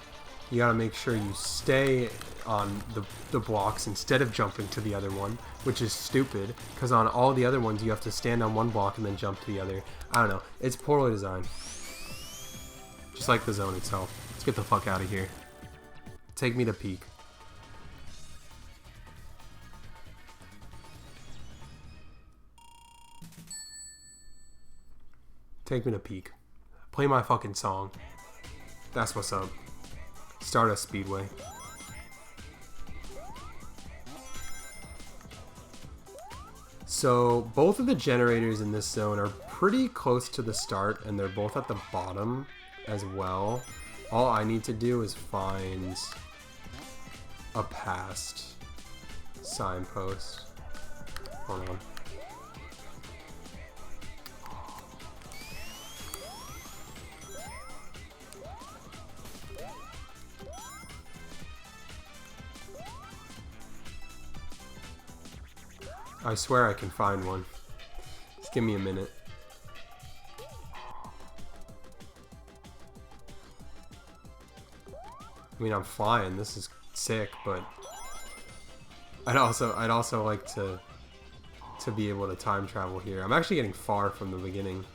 A: you gotta make sure you stay on the blocks instead of jumping to the other one, which is stupid, because on all the other ones you have to stand on one block and then jump to the other. I don't know. It's poorly designed. Just like the zone itself. Let's get the fuck out of here. Take me to peak. Take me to peak. Play my fucking song. That's what's up. Stardust Speedway. So both of the generators in this zone are pretty close to the start, and they're both at the bottom as well. All I need to do is find a past signpost. Hold on. I swear I can find one. Just give me a minute. I mean, I'm flying. This is sick, but I'd also like to be able to time travel here. I'm actually getting far from the beginning.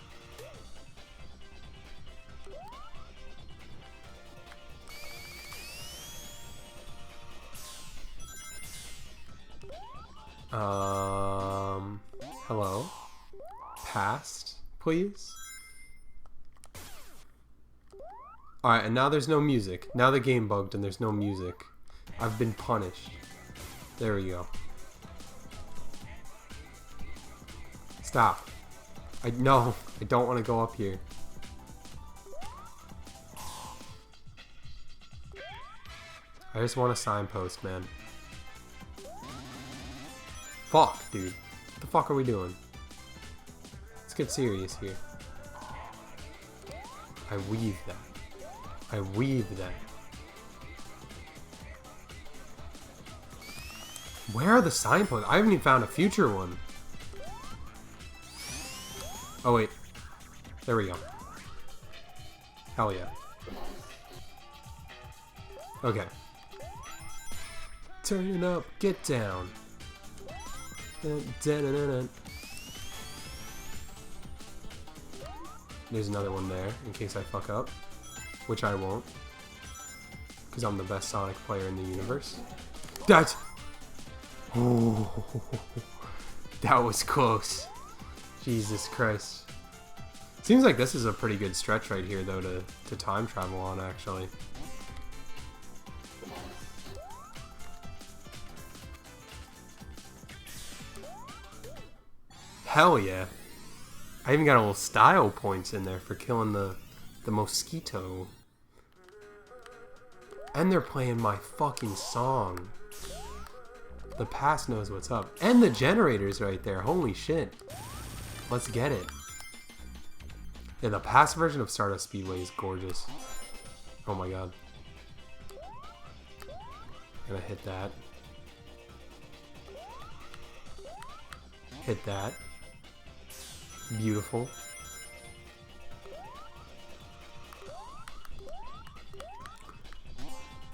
A: Hello? Past, please? Alright, and now there's no music. Now the game bugged and there's no music. I've been punished. There we go. Stop. No, I don't want to go up here. I just want a signpost, man. Fuck, dude. What the fuck are we doing? Let's get serious here. I weave that. I weave that. Where are the signposts? I haven't even found a future one. Oh wait. There we go. Hell yeah. Okay. Turn it up, get down. Dun, dun, dun, dun, dun. There's another one there, in case I fuck up. Which I won't. Because I'm the best Sonic player in the universe. That! Oh, that was close. Jesus Christ. Seems like this is a pretty good stretch right here, though, to time travel on, actually. Hell yeah. I even got a little style points in there for killing the mosquito. And they're playing my fucking song. The past knows what's up. And the generator's right there. Holy shit. Let's get it. Yeah, the past version of Stardust Speedway is gorgeous. Oh my god. Gonna hit that. Hit that. Beautiful.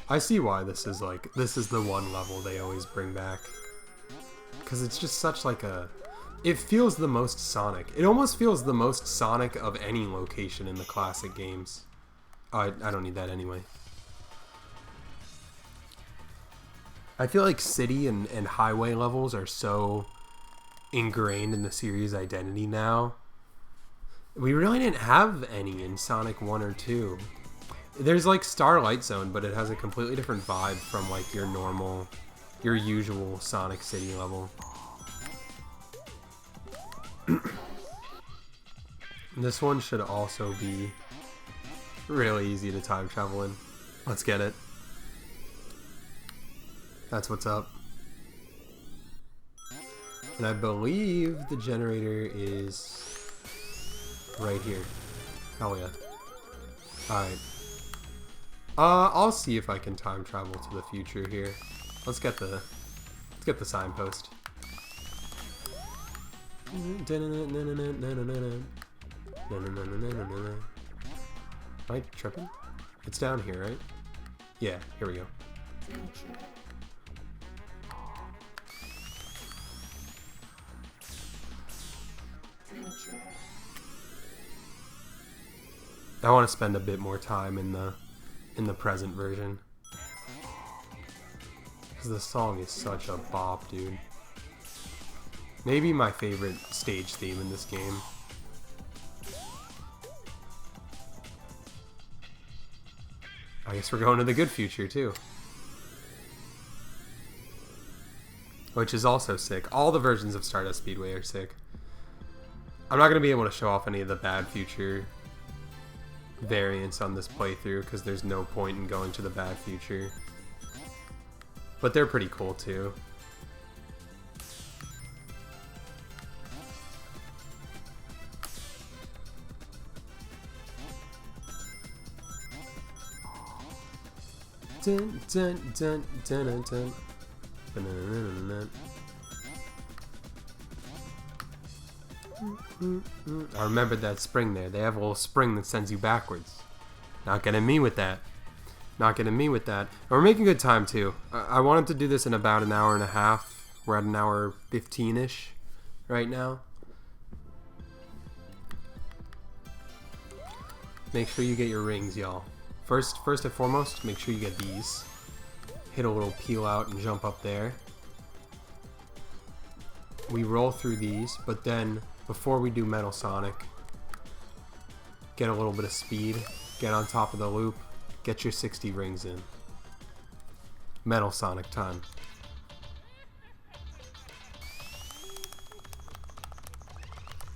A: I see why this is the one level they always bring back. Because it's just such like a... It feels the most Sonic. It almost feels the most Sonic of any location in the classic games. I don't need that anyway. I feel like city and highway levels are so ingrained in the series identity now. We really didn't have any in Sonic 1 or 2. There's like Starlight Zone, but it has a completely different vibe from like your usual Sonic City level. This one should also be really easy to time travel in. Let's get it. That's what's up. And I believe the generator is right here. Hell yeah. Alright. I'll see if I can time travel to the future here. Let's get the signpost. Am I tripping? It's down here, right? Yeah, here we go. I want to spend a bit more time in the present version. Because the song is such a bop, dude. Maybe my favorite stage theme in this game. I guess we're going to the good future, too. Which is also sick. All the versions of Stardust Speedway are sick. I'm not going to be able to show off any of the bad future variants on this playthrough because there's no point in going to the bad future. But they're pretty cool, too. Dun, dun, dun, dun, dun, dun. I remembered that spring there. They have a little spring that sends you backwards. Not getting me with that. Not getting me with that. And we're making good time too. I wanted to do this in about an hour and a half. We're at an hour 15-ish right now. Make sure you get your rings, y'all. First and foremost, make sure you get these. Hit a little peel out and jump up there. We roll through these, but then before we do Metal Sonic, get a little bit of speed, Get on top of the loop. Get your 60 rings in. Metal Sonic time.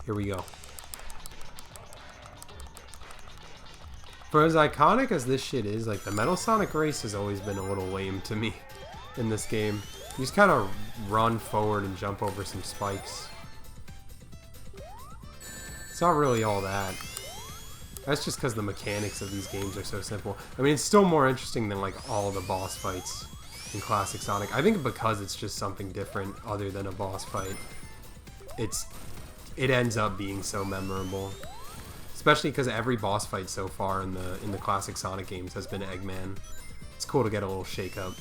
A: Here we go. For as iconic as this shit is, like, the Metal Sonic race has always been a little lame to me in this game. You just kind of run forward and jump over some spikes. It's not really all that. That's just because the mechanics of these games are so simple. I mean, it's still more interesting than, like, all the boss fights in classic Sonic. I think because it's just something different other than a boss fight, it ends up being so memorable. Especially because every boss fight so far in the classic Sonic games has been Eggman. It's cool to get a little shake up.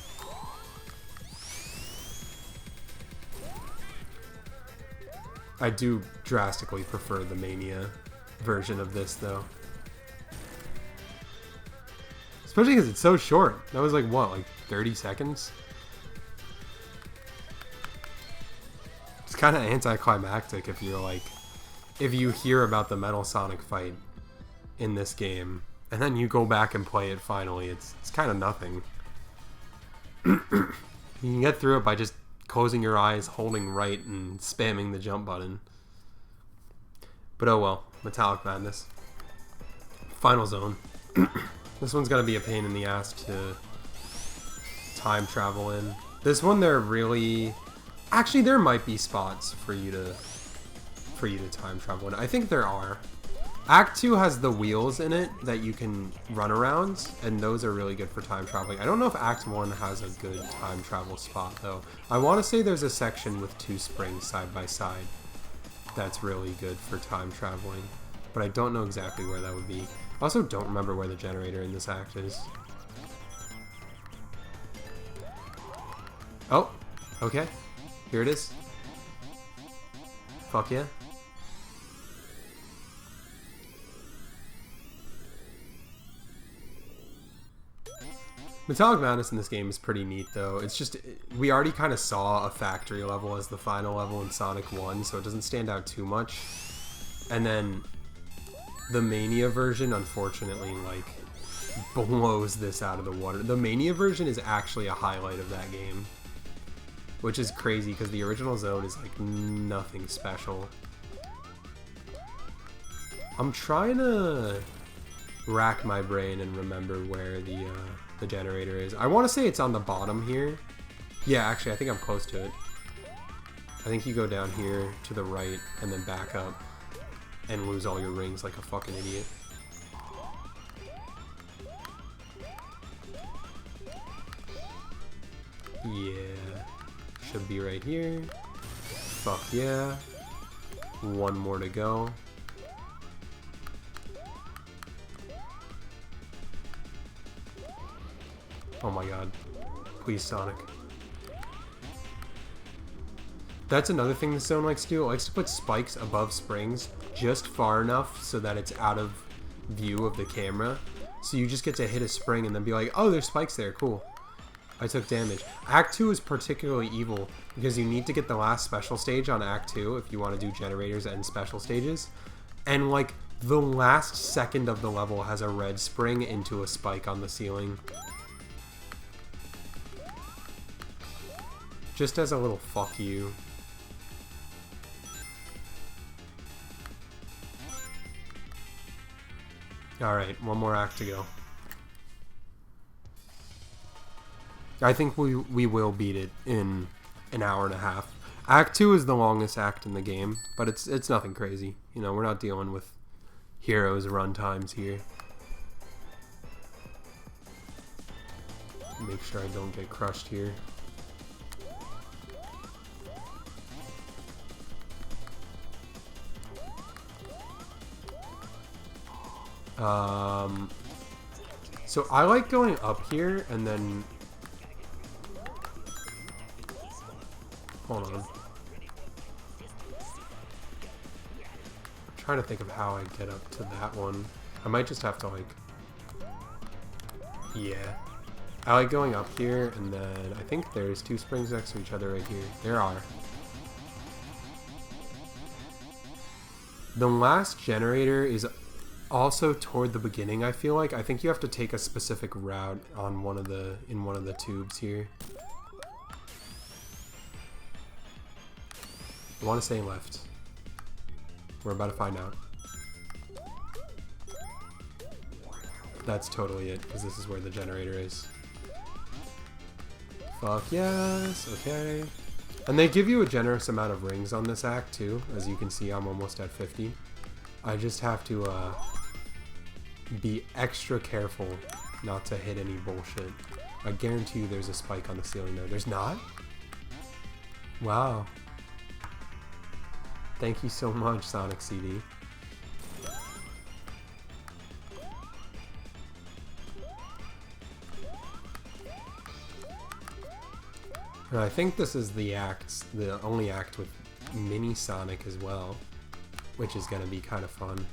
A: I do drastically prefer the Mania version of this, though. Especially because it's so short. That was like, what, like 30 seconds? It's kind of anticlimactic if you're like, if you hear about the Metal Sonic fight in this game, and then you go back and play it finally, it's kind of nothing. You can get through it by just closing your eyes, holding right, and spamming the jump button. But oh well, Metallic Madness. Final zone. This one's gonna be a pain in the ass to time travel in. This one, actually there might be spots for you to time travel in. I think there are. Act 2 has the wheels in it that you can run around, and those are really good for time traveling. I don't know if Act 1 has a good time travel spot, though. I want to say there's a section with 2 springs side by side that's really good for time traveling, but I don't know exactly where that would be. I also don't remember where the generator in this act is. Oh, okay. Here it is. Fuck yeah. Metallic Madness in this game is pretty neat, though. It's just, we already kind of saw a factory level as the final level in Sonic 1, so it doesn't stand out too much. And then the Mania version, unfortunately, like, blows this out of the water. The Mania version is actually a highlight of that game, which is crazy because the original zone is like nothing special. I'm trying to rack my brain and remember where the generator is. I want to say it's on the bottom here. Yeah, actually, I think I'm close to it. I think you go down here to the right and then back up and lose all your rings like a fucking idiot. Yeah. Should be right here. Fuck yeah. One more to go. Oh my god. Please, Sonic. That's another thing this zone likes to do. It likes to put spikes above springs just far enough so that it's out of view of the camera. So you just get to hit a spring and then be like, oh, there's spikes there, cool. I took damage. Act 2 is particularly evil because you need to get the last special stage on Act 2 if you want to do generators and special stages. And like, the last second of the level has a red spring into a spike on the ceiling. Just as a little fuck you. Alright, one more act to go. I think we will beat it in an hour and a half. Act 2 is the longest act in the game, but it's nothing crazy. You know, we're not dealing with heroes run times here. Make sure I don't get crushed here. So I like going up here and then... Hold on. I'm trying to think of how I get up to that one. I might just have to like... Yeah. I like going up here and then I think there's 2 springs next to each other right here. There are. The last generator is Also, toward the beginning, I feel like I think you have to take a specific route on one of the tubes here. I want to say left. We're about to find out. That's totally it, because this is where the generator is. Fuck yes, okay. And they give you a generous amount of rings on this act too. As you can see, I'm almost at 50. I just have to be extra careful not to hit any bullshit. I guarantee you there's a spike on the ceiling there. There's not? Wow. Thank you so much, Sonic CD. And I think this is the only act with mini Sonic as well, which is gonna be kind of fun.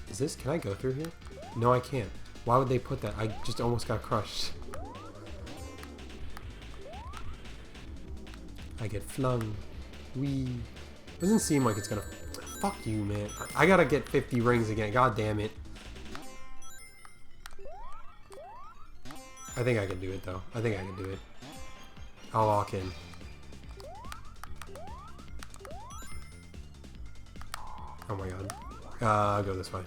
A: Is this, can I go through here? No, I can't. Why would they put that? I just almost got crushed. I get flung. Wee. Doesn't seem like it's gonna, fuck you, man. I gotta get 50 rings again, god damn it. I think I can do it though. I think I can do it. I'll lock in. Oh my god. I'll go this way.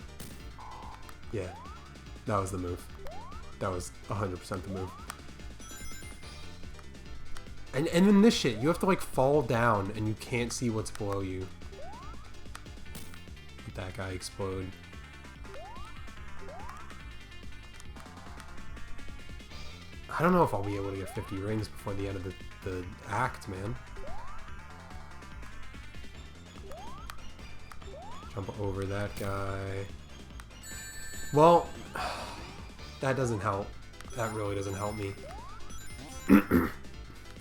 A: Yeah. That was the move. That was 100% the move. And then this shit, you have to like fall down and you can't see what's below you. Let that guy explode. I don't know if I'll be able to get 50 rings before the end of the act, man. Jump over that guy. Well, that doesn't help. That really doesn't help me. I'm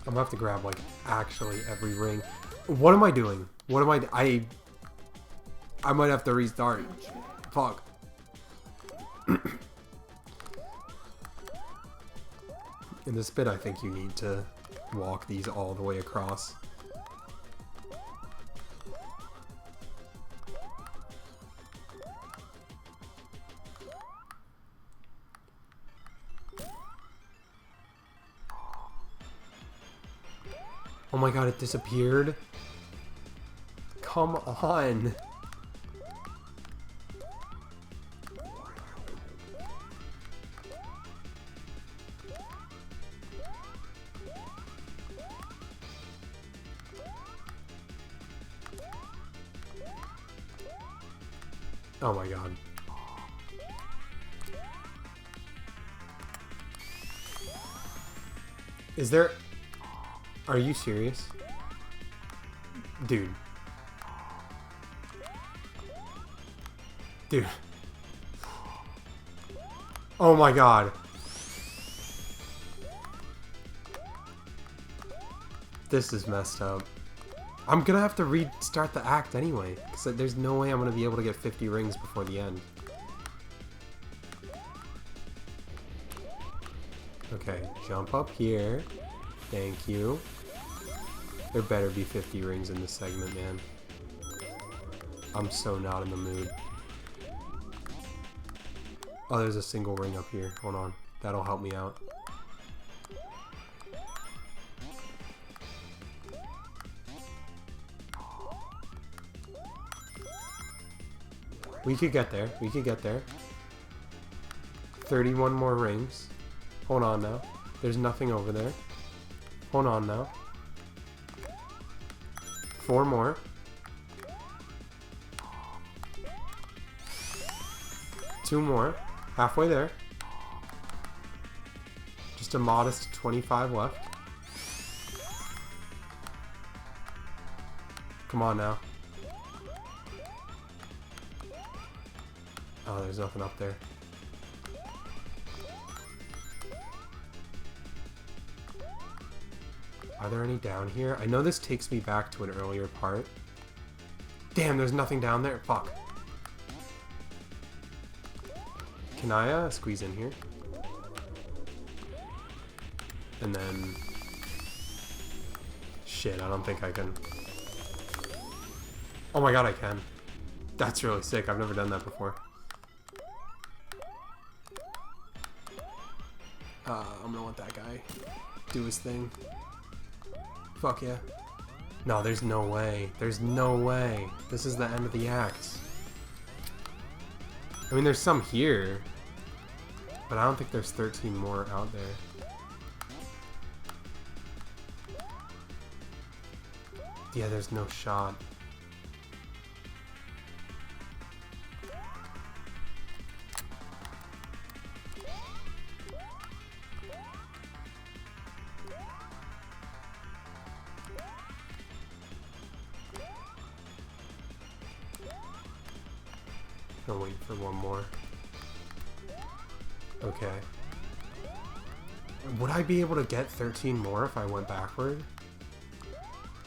A: gonna have to grab like actually every ring. What am I doing? What am I might have to restart. Fuck. In this bit, I think you need to walk these all the way across. Oh my god, it disappeared. Come on. Oh my god. Is there... Are you serious? Dude. Dude. Oh my god. This is messed up. I'm gonna have to restart the act anyway, because there's no way I'm gonna be able to get 50 rings before the end. Okay, jump up here. Thank you. There better be 50 rings in this segment, man. I'm so not in the mood. Oh, there's a single ring up here. Hold on. That'll help me out. We could get there. We could get there. 31 more rings. Hold on now. There's nothing over there. Hold on now. 4 more. Two more. Halfway there. Just a modest 25 left. Come on now. Oh, there's nothing up there. Are there any down here? I know this takes me back to an earlier part. Damn, there's nothing down there. Fuck. Can I squeeze in here? And then... Shit, I don't think I can. Oh my god, I can. That's really sick. I've never done that before. I'm gonna let that guy do his thing. Fuck yeah. No, there's no way. There's no way. This is the end of the act. I mean, there's some here, but I don't think there's 13 more out there. Yeah, there's no shot. I'll wait for one more. Okay. Would I be able to get 13 more if I went backward?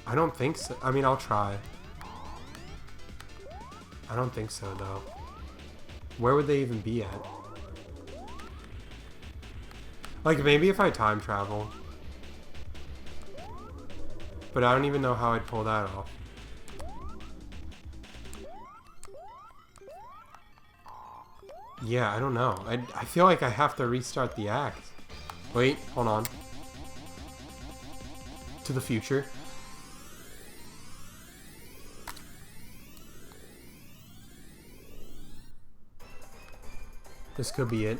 A: I don't think so. I mean, I'll try. I don't think so, though. Where would they even be at? Like, maybe if I time travel. But I don't even know how I'd pull that off. Yeah, I don't know. I feel like I have to restart the act. Wait, hold on. To the future. This could be it.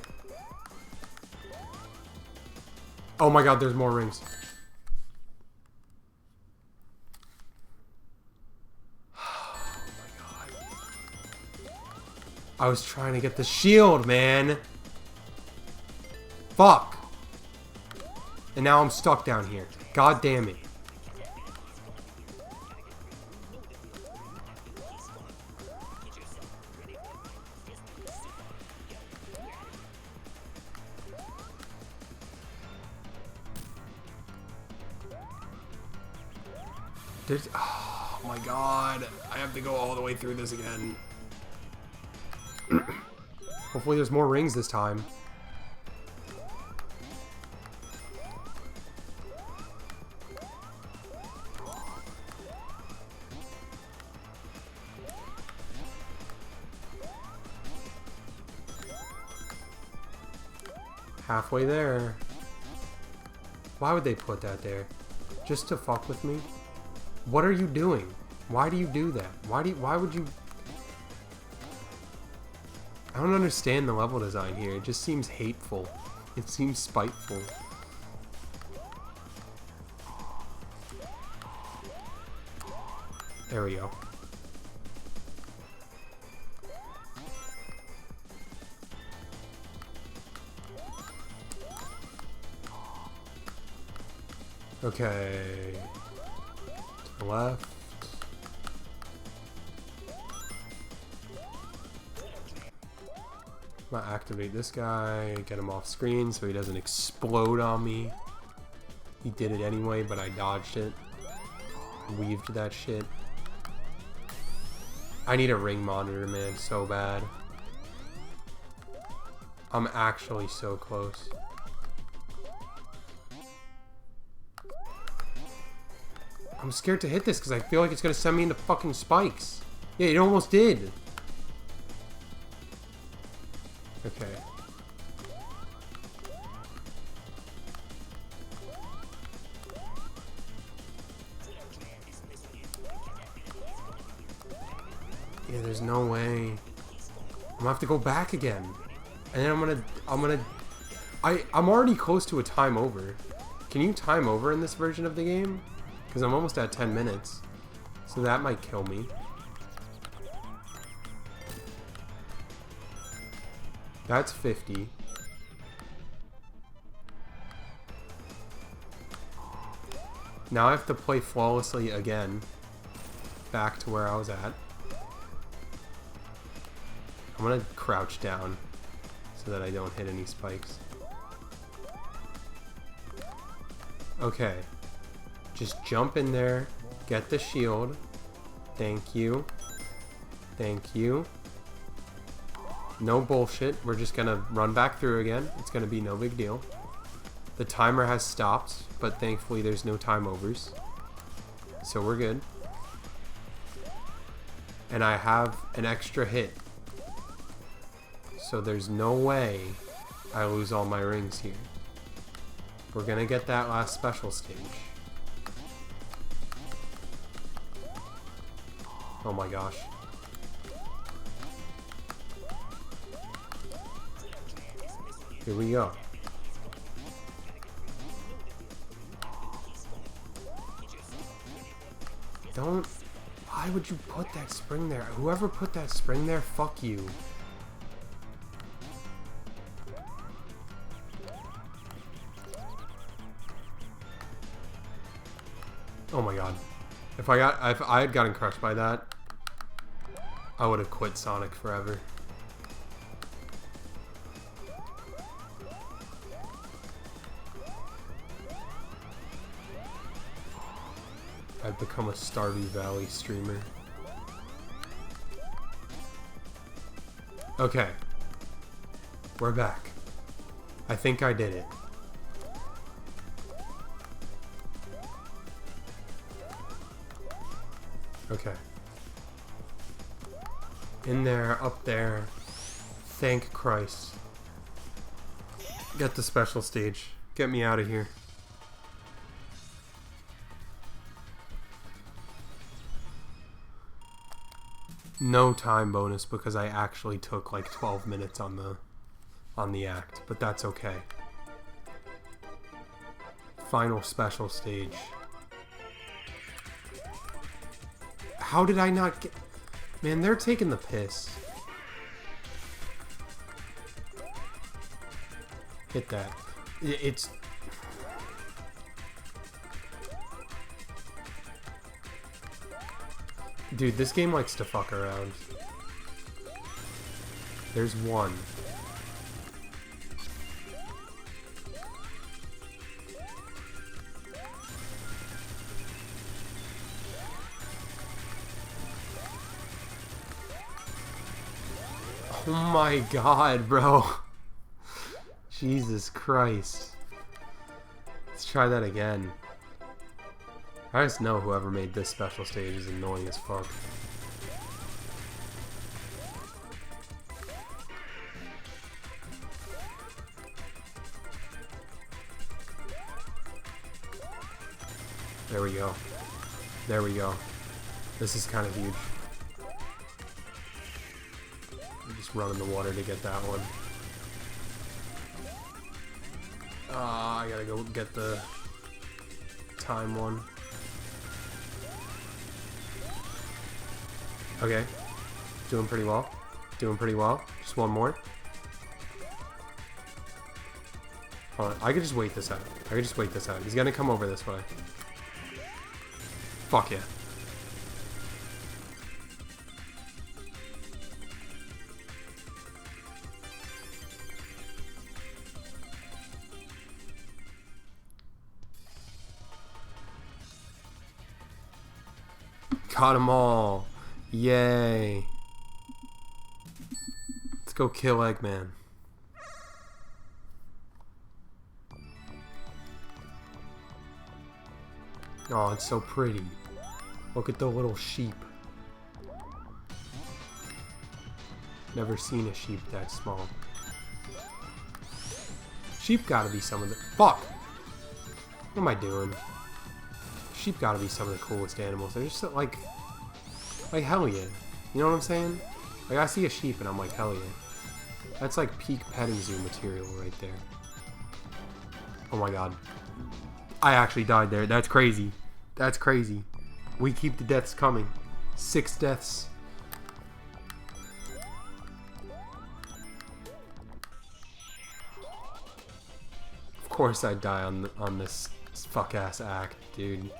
A: Oh my god, there's more rings. I was trying to get the shield, man. Fuck. And now I'm stuck down here. God damn it. Oh my god. I have to go all the way through this again. Hopefully there's more rings this time. Halfway there. Why would they put that there? Just to fuck with me? What are you doing? Why do you do that? Why would you... I don't understand the level design here. It just seems hateful. It seems spiteful. There we go. Okay. To the left. I'm gonna activate this guy, get him off screen so he doesn't explode on me. He did it anyway, but I dodged it. Weaved that shit. I need a ring monitor, man, so bad. I'm actually so close. I'm scared to hit this because I feel like it's gonna send me into fucking spikes. Yeah, it almost did. Okay. Yeah, there's no way. I'm gonna have to go back again. And then I'm already close to a time over. Can you time over in this version of the game? Because I'm almost at 10 minutes. So that might kill me. That's 50. Now I have to play flawlessly again. Back to where I was at. I'm gonna crouch down so that I don't hit any spikes. Okay. Just jump in there. Get the shield. Thank you. Thank you. No bullshit. We're just gonna run back through again. It's gonna be no big deal. The timer has stopped, but thankfully there's no time overs. So we're good. And I have an extra hit. So there's no way I lose all my rings here. We're gonna get that last special stage. Oh my gosh. Here we go. Don't... Why would you put that spring there? Whoever put that spring there, fuck you. Oh my god. If I had gotten crushed by that, I would have quit Sonic forever. I've become a Stardew Valley streamer. Okay. We're back. I think I did it. Okay. In there, up there. Thank Christ. Get the special stage. Get me out of here. No time bonus because I actually took like 12 minutes on the act, but that's okay. Final special stage. How did I not get... Man, they're taking the piss. Hit that. It's... Dude, this game likes to fuck around. There's one. Oh my god, bro. Jesus Christ. Let's try that again. I just know whoever made this special stage is annoying as fuck. There we go. There we go. This is kind of huge. Just run in the water to get that one. I gotta go get the time one. Okay. Doing pretty well. Doing pretty well. Just one more. Hold on. I could just wait this out. I could just wait this out. He's gonna come over this way. Fuck yeah. Caught them all. Yay. Let's go kill Eggman. Oh, it's so pretty. Look at the little sheep. Never seen a sheep that small. Sheep gotta be some of the... Fuck! What am I doing? Sheep gotta be some of the coolest animals. They're just so, like hell yeah. You know what I'm saying? Like, I see a sheep and I'm like, hell yeah. That's like peak petting zoo material right there. Oh my god. I actually died there. That's crazy. That's crazy. We keep the deaths coming. 6 deaths. Of course I die on this fuck ass act, dude.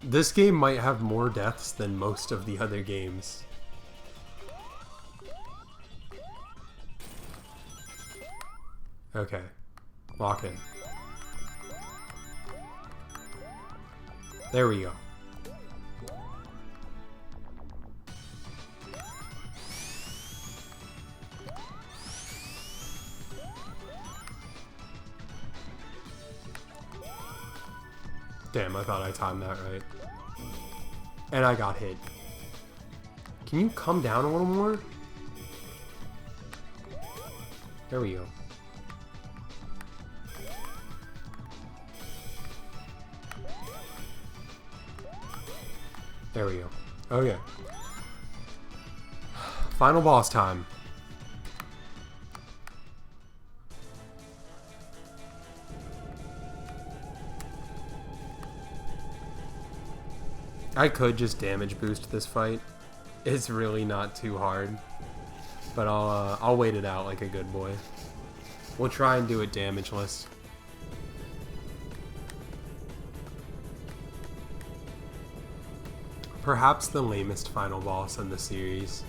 A: This game might have more deaths than most of the other games. Okay. Lock in. There we go. Damn, I thought I timed that right. And I got hit. Can you come down a little more? There we go. There we go. Okay. Final boss time. I could just damage boost this fight. It's really not too hard. But I'll wait it out like a good boy. We'll try and do it damageless. Perhaps the lamest final boss in the series.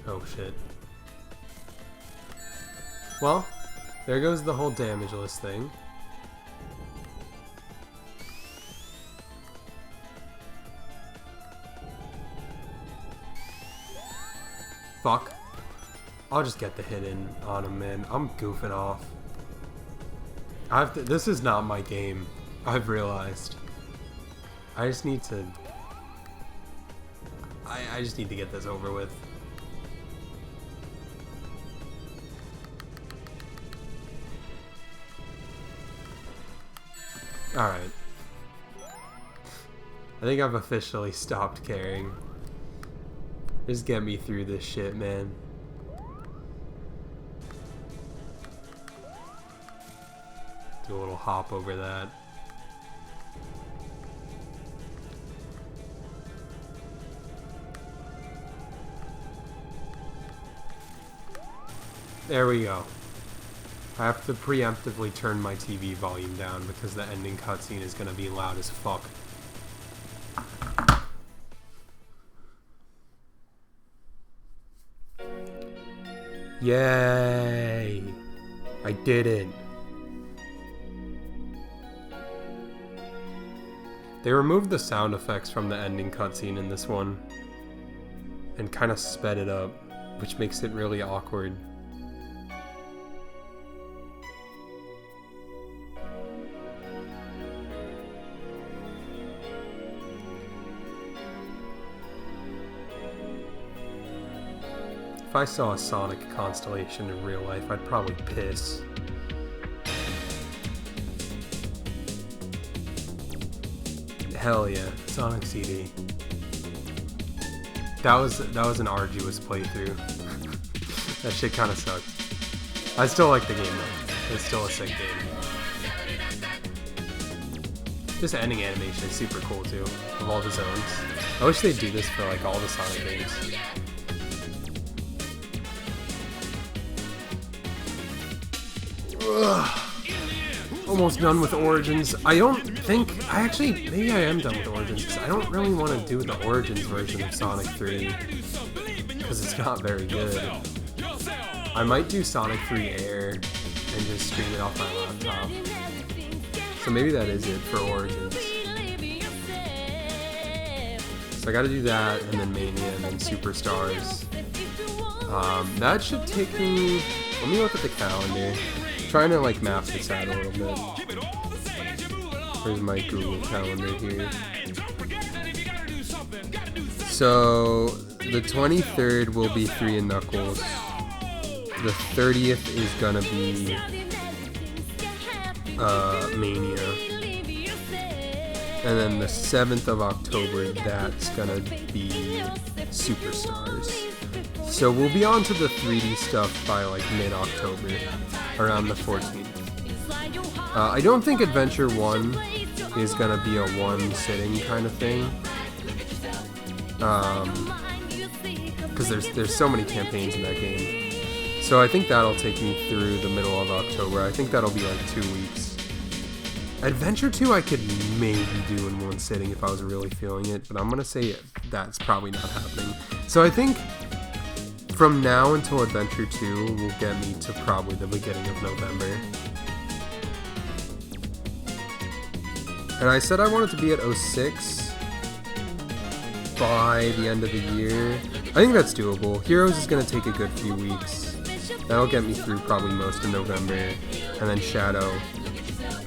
A: Oh shit. Well, there goes the whole damageless thing. Fuck. I'll just get the hit in on him, man. I'm goofing off. This is not my game. I've realized. I just need to... I just need to get this over with. Alright. I think I've officially stopped caring. Just get me through this shit, man. Do a little hop over that. There we go. I have to preemptively turn my TV volume down because the ending cutscene is gonna be loud as fuck. Yay! I did it. They removed the sound effects from the ending cutscene in this one and kind of sped it up, which makes it really awkward. If I saw a Sonic constellation in real life, I'd probably piss. Hell yeah, Sonic CD. That was an arduous playthrough. That shit kind of sucked. I still like the game though. It's still a sick game. This ending animation is super cool too, of all the zones. I wish they'd do this for like all the Sonic games. Ugh. Almost done with Origins. I actually, maybe I am done with Origins, because I don't really want to do the Origins version of Sonic 3, because it's not very good. I might do Sonic 3 Air, and just stream it off my laptop. So maybe that is it for Origins. So I gotta do that, and then Mania, and then Superstars. That should take me, let me look at the calendar. Trying to like map this out a little bit. Where's my Google Calendar here? So the 23rd will be 3 and Knuckles. The 30th is gonna be Mania. And then the 7th of October, that's gonna be Superstars. So we'll be on to the 3D stuff by like mid-October, around the 14th. I don't think Adventure 1 is gonna be a one-sitting kind of thing. Because there's so many campaigns in that game. So I think that'll take me through the middle of October. I think that'll be like 2 weeks. Adventure 2 I could maybe do in one sitting if I was really feeling it, but I'm gonna say that's probably not happening. So I think from now until Adventure 2 will get me to probably the beginning of November. And I said I wanted to be at 06 by the end of the year. I think that's doable. Heroes is going to take a good few weeks. That'll get me through probably most of November, and then Shadow,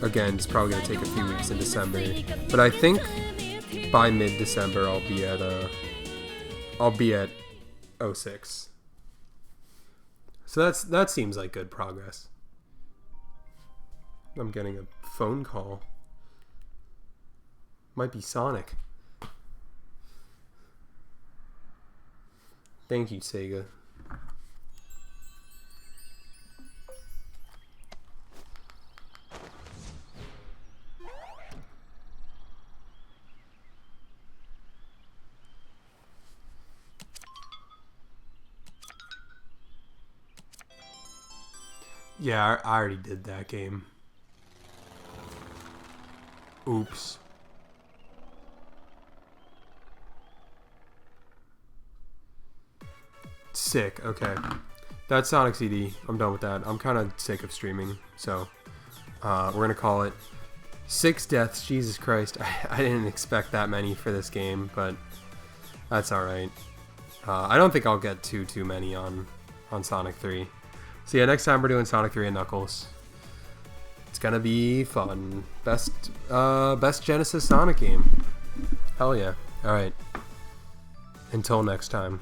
A: again, it's probably going to take a few weeks in December. But I think by mid-December I'll be at 06. So that seems like good progress. I'm getting a phone call. Might be Sonic. Thank you, Sega. Yeah, I already did that game. Oops. Sick, okay. That's Sonic CD. I'm done with that. I'm kind of sick of streaming, so we're going to call it 6 deaths. Jesus Christ. I didn't expect that many for this game, but that's alright. I don't think I'll get too many on Sonic 3. So yeah, next time we're doing Sonic 3 and Knuckles. It's gonna be fun. Best Genesis Sonic game. Hell yeah. Alright. Until next time.